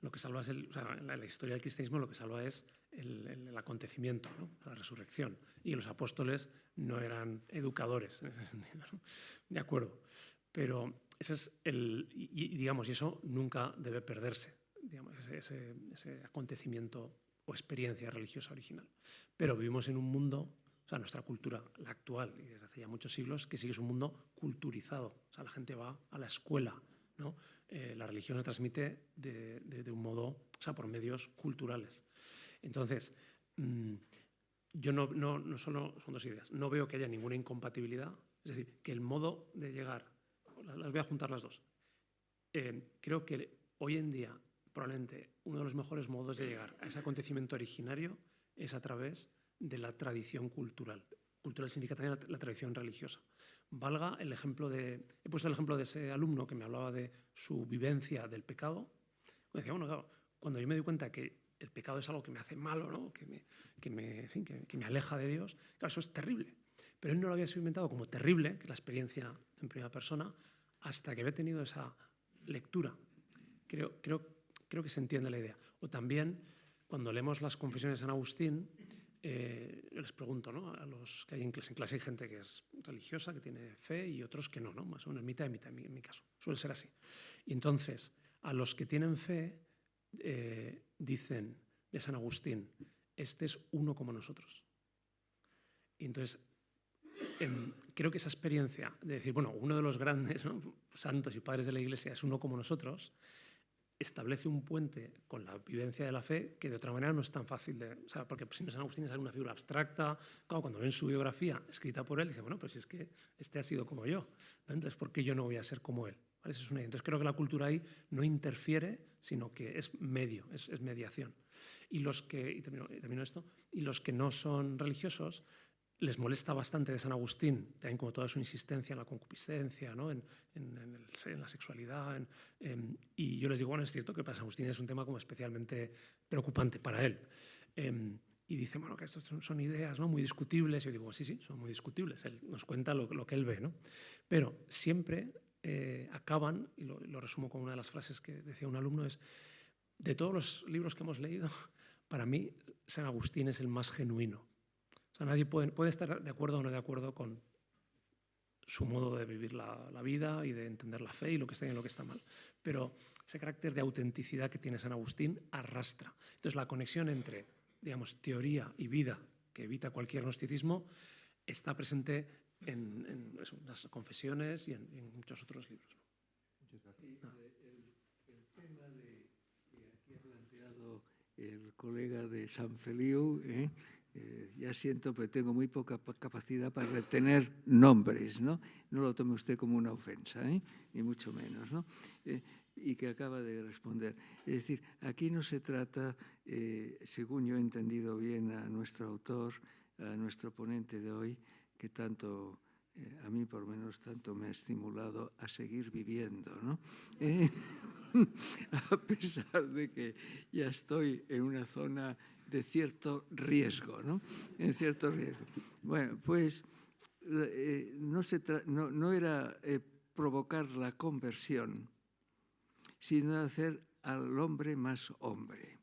lo que salva es en la historia del cristianismo lo que salva es el acontecimiento, ¿no? La resurrección. Y los apóstoles no eran educadores en ese sentido, ¿no? De acuerdo. Pero ese es digamos, y eso nunca debe perderse, digamos, ese acontecimiento o experiencia religiosa original. Pero vivimos en un mundo, o sea, nuestra cultura, la actual, y desde hace ya muchos siglos, que sí que es un mundo culturizado. O sea, la gente va a la escuela, ¿no? La religión se transmite de un modo, o sea, por medios culturales. Entonces, yo no solo, son dos ideas, no veo que haya ninguna incompatibilidad, es decir, que el modo de llegar, las voy a juntar las dos. Creo que hoy en día probablemente uno de los mejores modos de llegar a ese acontecimiento originario es a través de la tradición cultural. cultural significa también la tradición religiosa. Valga el ejemplo he puesto el ejemplo de ese alumno que me hablaba de su vivencia del pecado. Me decía, bueno, claro, cuando yo me doy cuenta que el pecado es algo que me hace malo, ¿no? que me aleja de Dios, claro, eso es terrible. Pero él no lo había experimentado como terrible, que es la experiencia en primera persona, hasta que había tenido esa lectura. Creo que se entiende la idea. O también, cuando leemos las Confesiones de San Agustín, yo les pregunto, ¿no? A los que hay en clase hay gente que es religiosa, que tiene fe, y otros que no, ¿no? Más o menos mitad y mitad en mi caso. Suele ser así. Y entonces, a los que tienen fe, dicen de San Agustín, este es uno como nosotros. Y entonces, creo que esa experiencia de decir, bueno, uno de los grandes, ¿no?, santos y padres de la Iglesia es uno como nosotros, establece un puente con la vivencia de la fe que de otra manera no es tan fácil de... O sea, porque si no, San Agustín es una figura abstracta. Claro, cuando ven su biografía escrita por él, dice, bueno, pues si es que este ha sido como yo, ¿no? Entonces, ¿por qué yo no voy a ser como él? ¿Vale? Eso es una idea. Entonces, creo que la cultura ahí no interfiere, sino que es medio, es mediación. Y termino esto, y los que no son religiosos, les molesta bastante de San Agustín, también como toda su insistencia en la concupiscencia, ¿no? en la sexualidad. Y yo les digo, bueno, es cierto que para San Agustín es un tema como especialmente preocupante para él. Y dice, bueno, que estas son ideas, ¿no?, muy discutibles. Y yo digo, sí, son muy discutibles. Él nos cuenta lo que él ve, ¿no? Pero siempre acaban, y lo resumo con una de las frases que decía un alumno, es, de todos los libros que hemos leído, para mí San Agustín es el más genuino. O sea, nadie puede estar de acuerdo o no de acuerdo con su modo de vivir la vida y de entender la fe y lo que está bien y lo que está mal. Pero ese carácter de autenticidad que tiene San Agustín arrastra. Entonces, la conexión entre, digamos, teoría y vida, que evita cualquier gnosticismo, está presente en las Confesiones y en muchos otros libros. Muchas gracias. El tema que aquí ha planteado el colega de San Feliu, ya siento, pero tengo muy poca capacidad para retener nombres, ¿no? No lo tome usted como una ofensa, ni mucho menos, ¿no? Y que acaba de responder. Es decir, aquí no se trata, según yo he entendido bien a nuestro autor, a nuestro ponente de hoy, que tanto, a mí por lo menos tanto me ha estimulado a seguir viviendo, ¿no? A pesar de que ya estoy en una zona de cierto riesgo, ¿no? En cierto riesgo. Bueno, pues no era provocar la conversión, sino hacer al hombre más hombre.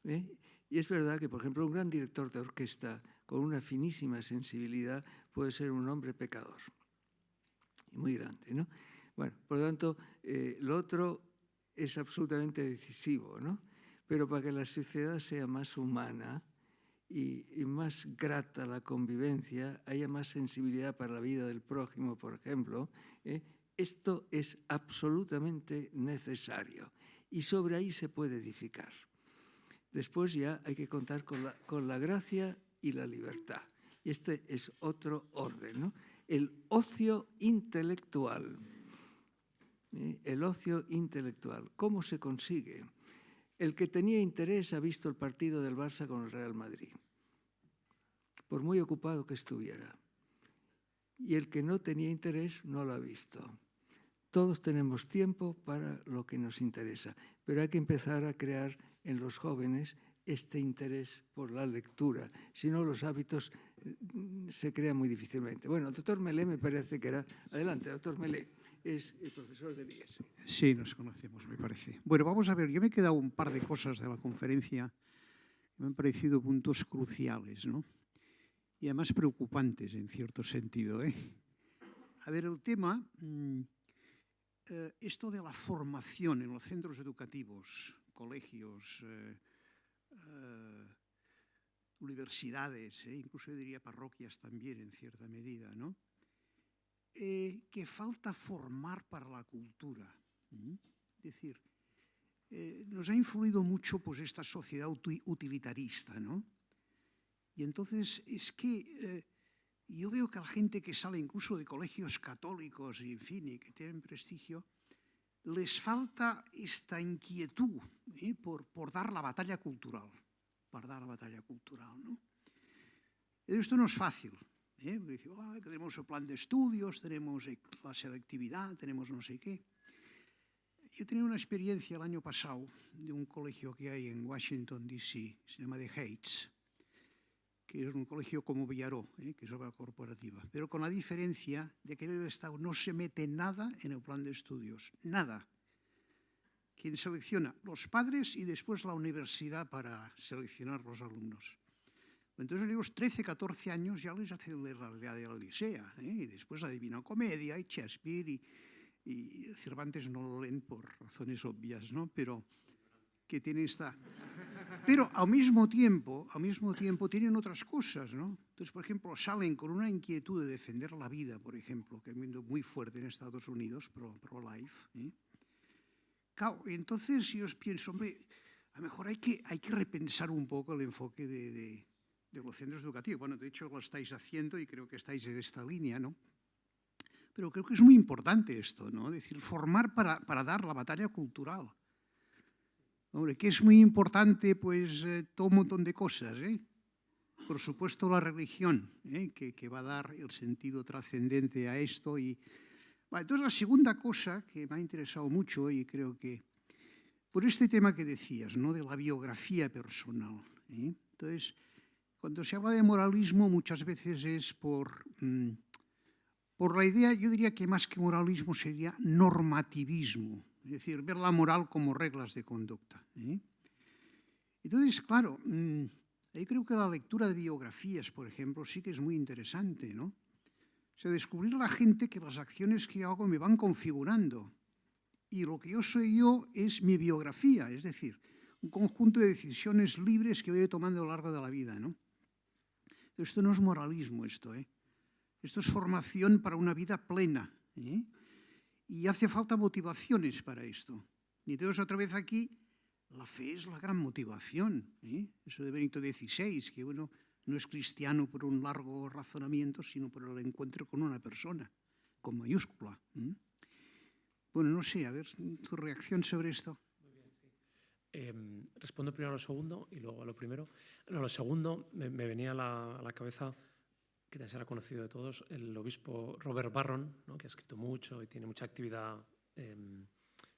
Y es verdad que, por ejemplo, un gran director de orquesta con una finísima sensibilidad puede ser un hombre pecador. Muy grande, ¿no? Bueno, por lo tanto, lo otro es absolutamente decisivo, ¿no? Pero para que la sociedad sea más humana y más grata la convivencia, haya más sensibilidad para la vida del prójimo, por ejemplo, esto es absolutamente necesario y sobre ahí se puede edificar. Después ya hay que contar con la gracia y la libertad. Y este es otro orden, ¿no? El ocio intelectual. El ocio intelectual. ¿Cómo se consigue? El que tenía interés ha visto el partido del Barça con el Real Madrid, por muy ocupado que estuviera. Y el que no tenía interés no lo ha visto. Todos tenemos tiempo para lo que nos interesa, pero hay que empezar a crear en los jóvenes este interés por la lectura. Si no, los hábitos se crean muy difícilmente. Bueno, el doctor Melé me parece que era... Adelante, doctor Melé. Es el profesor de IES. Sí, nos conocemos, me parece. Bueno, vamos a ver, yo me he quedado un par de cosas de la conferencia que me han parecido puntos cruciales, ¿no? Y además preocupantes en cierto sentido, A ver, el tema, esto de la formación en los centros educativos, colegios, universidades, incluso yo diría parroquias también en cierta medida, ¿no? Que falta formar para la cultura. Es decir, nos ha influido mucho pues, esta sociedad utilitarista, ¿no? Y entonces es que yo veo que la gente que sale incluso de colegios católicos y, en fin, y que tienen prestigio, les falta esta inquietud por dar la batalla cultural, ¿no? Esto no es fácil. Dice, que tenemos el plan de estudios, tenemos la selectividad, tenemos no sé qué. Yo he tenido una experiencia el año pasado de un colegio que hay en Washington, D.C., se llama The Heights, que es un colegio como Villaró, que es obra corporativa, pero con la diferencia de que el Estado no se mete nada en el plan de estudios, nada. Quien selecciona los padres y después la universidad para seleccionar los alumnos. Entonces, a los 13, 14 años ya les hace leer la realidad de la Odisea, y después la Divina Comedia y Shakespeare y Cervantes no lo leen por razones obvias, ¿no? Pero que tiene esta... Pero al mismo tiempo tienen otras cosas, ¿no? Entonces, por ejemplo, salen con una inquietud de defender la vida, por ejemplo, que es muy fuerte en Estados Unidos, pro-life. Claro, entonces yo pienso, hombre, a lo mejor hay que repensar un poco el enfoque de los centros educativos. Bueno, de hecho lo estáis haciendo y creo que estáis en esta línea, ¿no? Pero creo que es muy importante esto, ¿no? Es decir, formar para dar la batalla cultural. Hombre, que es muy importante, pues, todo un montón de cosas, Por supuesto, la religión, que va a dar el sentido trascendente a esto. Bueno, entonces, la segunda cosa que me ha interesado mucho, y creo que por este tema que decías, ¿no? De la biografía personal. Entonces, cuando se habla de moralismo, muchas veces es por la idea, yo diría que más que moralismo sería normativismo. Es decir, ver la moral como reglas de conducta. Entonces, claro, ahí creo que la lectura de biografías, por ejemplo, sí que es muy interesante, ¿no? O sea, descubrir a la gente que las acciones que hago me van configurando. Y lo que yo soy yo es mi biografía, es decir, un conjunto de decisiones libres que voy tomando a lo largo de la vida, ¿no? Esto no es moralismo, esto es formación para una vida plena, Y hace falta motivaciones para esto. Y entonces otra vez aquí, la fe es la gran motivación. Eso de Benito XVI, que uno no es cristiano por un largo razonamiento, sino por el encuentro con una persona, con mayúscula. Bueno, no sé, a ver tu reacción sobre esto. Respondo primero a lo segundo y luego a lo primero. No, lo segundo, me venía a la cabeza, que también será conocido de todos, el obispo Robert Barron, ¿no? Que ha escrito mucho y tiene mucha actividad en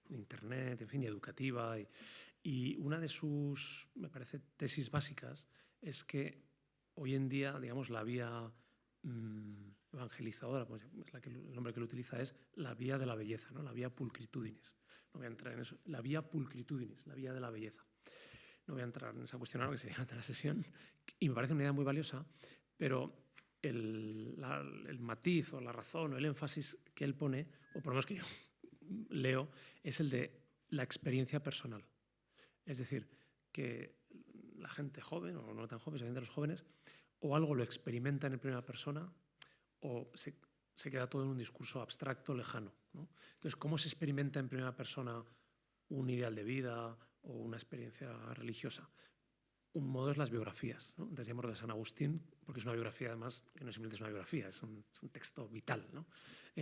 Internet, en fin, y educativa. Y una de sus, me parece, tesis básicas es que hoy en día, digamos, la vía evangelizadora, pues el nombre que lo utiliza es la vía de la belleza, ¿no? La vía pulcritudinis. No voy a entrar en eso. La vía pulcritudinis, la vía de la belleza. No voy a entrar en esa cuestión ahora, que sería otra sesión. Y me parece una idea muy valiosa, pero el matiz o la razón o el énfasis que él pone, o por lo menos que yo leo, es el de la experiencia personal. Es decir, que la gente joven, o no tan joven, especialmente los jóvenes, o algo lo experimenta en primera persona, o se queda todo en un discurso abstracto, lejano, ¿no? Entonces, ¿cómo se experimenta en primera persona un ideal de vida o una experiencia religiosa? Un modo es las biografías, ¿no? Decíamos de San Agustín, porque es una biografía, además, que no simplemente es una biografía, es un texto vital, ¿no?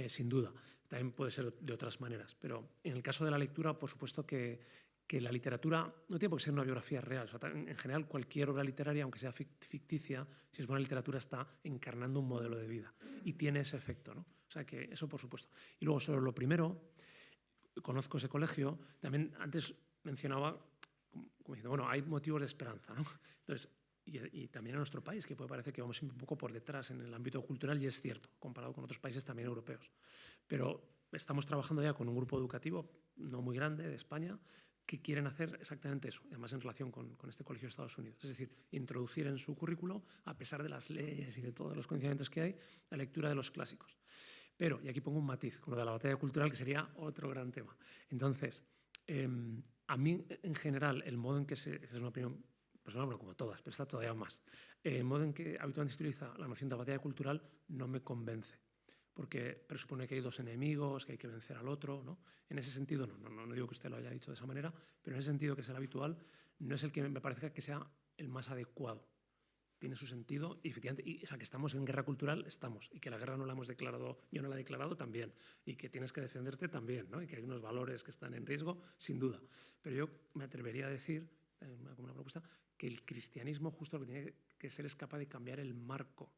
Sin duda. También puede ser de otras maneras, pero en el caso de la lectura, por supuesto que la literatura no tiene por qué ser una biografía real. O sea, en general, cualquier obra literaria, aunque sea ficticia, si es buena literatura, está encarnando un modelo de vida y tiene ese efecto, ¿no? O sea, que eso por supuesto. Y luego, sobre lo primero, conozco ese colegio, también antes mencionaba, como diciendo, bueno, hay motivos de esperanza, ¿no? Entonces, y también en nuestro país, que puede parecer que vamos un poco por detrás en el ámbito cultural, y es cierto, comparado con otros países también europeos. Pero estamos trabajando ya con un grupo educativo no muy grande de España que quieren hacer exactamente eso, además en relación con este colegio de Estados Unidos. Es decir, introducir en su currículo, a pesar de las leyes y de todos los condicionamientos que hay, la lectura de los clásicos. Pero, y aquí pongo un matiz, con lo de la batalla cultural, que sería otro gran tema. Entonces, a mí, en general, el modo en que esta es una opinión personal, bueno, como todas, pero está todavía más, el modo en que habitualmente se utiliza la noción de batalla cultural no me convence, porque presupone que hay dos enemigos, que hay que vencer al otro, ¿no? En ese sentido, no digo que usted lo haya dicho de esa manera, pero en ese sentido, que es el habitual, no es el que me parece que sea el más adecuado. Tiene su sentido y efectivamente, o sea, que estamos en guerra cultural, estamos, y que la guerra no la hemos declarado, yo no la he declarado también, y que tienes que defenderte también, ¿no? Y que hay unos valores que están en riesgo, sin duda. Pero yo me atrevería a decir, como una propuesta, que el cristianismo justo lo que tiene que ser es capaz de cambiar el marco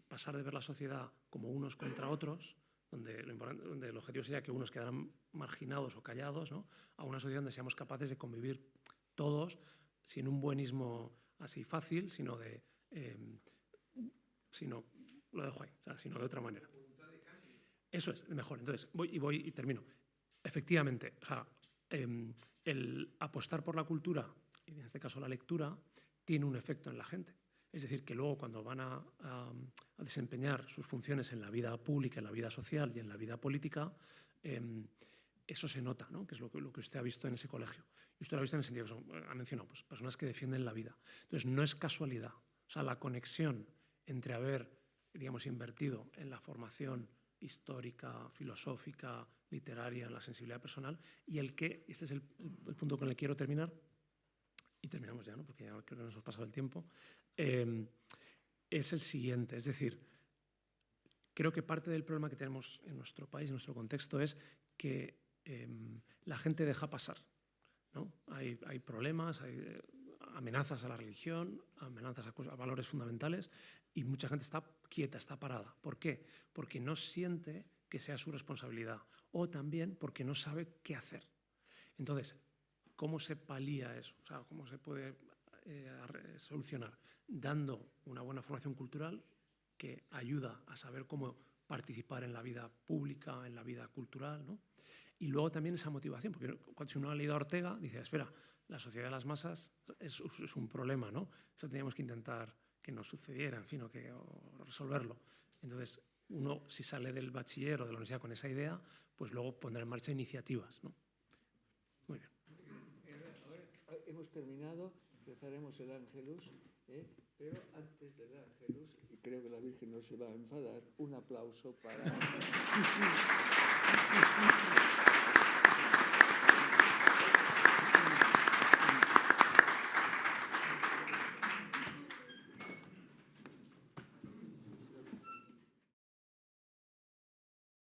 pasar de ver la sociedad como unos contra otros, donde el objetivo sería que unos quedaran marginados o callados, ¿no?, a una sociedad donde seamos capaces de convivir todos sin un buenismo así fácil, sino lo dejo ahí, o sea, sino de otra manera. Eso es, mejor. Entonces, voy y termino. Efectivamente, o sea, el apostar por la cultura, y en este caso la lectura, tiene un efecto en la gente. Es decir, que luego cuando van a desempeñar sus funciones en la vida pública, en la vida social y en la vida política, eso se nota, ¿no?, que es lo que usted ha visto en ese colegio. Y usted lo ha visto en el sentido que ha mencionado, pues, personas que defienden la vida. Entonces, no es casualidad. O sea, la conexión entre haber, digamos, invertido en la formación histórica, filosófica, literaria, en la sensibilidad personal, y este es el punto con el que quiero terminar, y terminamos ya, ¿no?, porque ya creo que nos hemos pasado el tiempo, es el siguiente. Es decir, creo que parte del problema que tenemos en nuestro país, en nuestro contexto, es que la gente deja pasar, ¿no? Hay problemas, hay amenazas a la religión, amenazas a valores fundamentales, y mucha gente está quieta, está parada. ¿Por qué? Porque no siente que sea su responsabilidad, o también porque no sabe qué hacer. Entonces, ¿cómo se palía eso? O sea, ¿cómo se puede solucionar? Dando una buena formación cultural que ayuda a saber cómo participar en la vida pública, en la vida cultural, ¿no? Y luego también esa motivación, porque si uno ha leído a Ortega, dice, espera, la sociedad de las masas es un problema, ¿no? Eso teníamos que intentar que no sucediera, en fin, o resolverlo. Entonces, uno, si sale del bachiller o de la universidad con esa idea, pues luego pondrá en marcha iniciativas, ¿no? Muy bien. Ahora hemos terminado, rezaremos el Ángelus, pero antes del Ángelus, y creo que la Virgen no se va a enfadar, un aplauso para...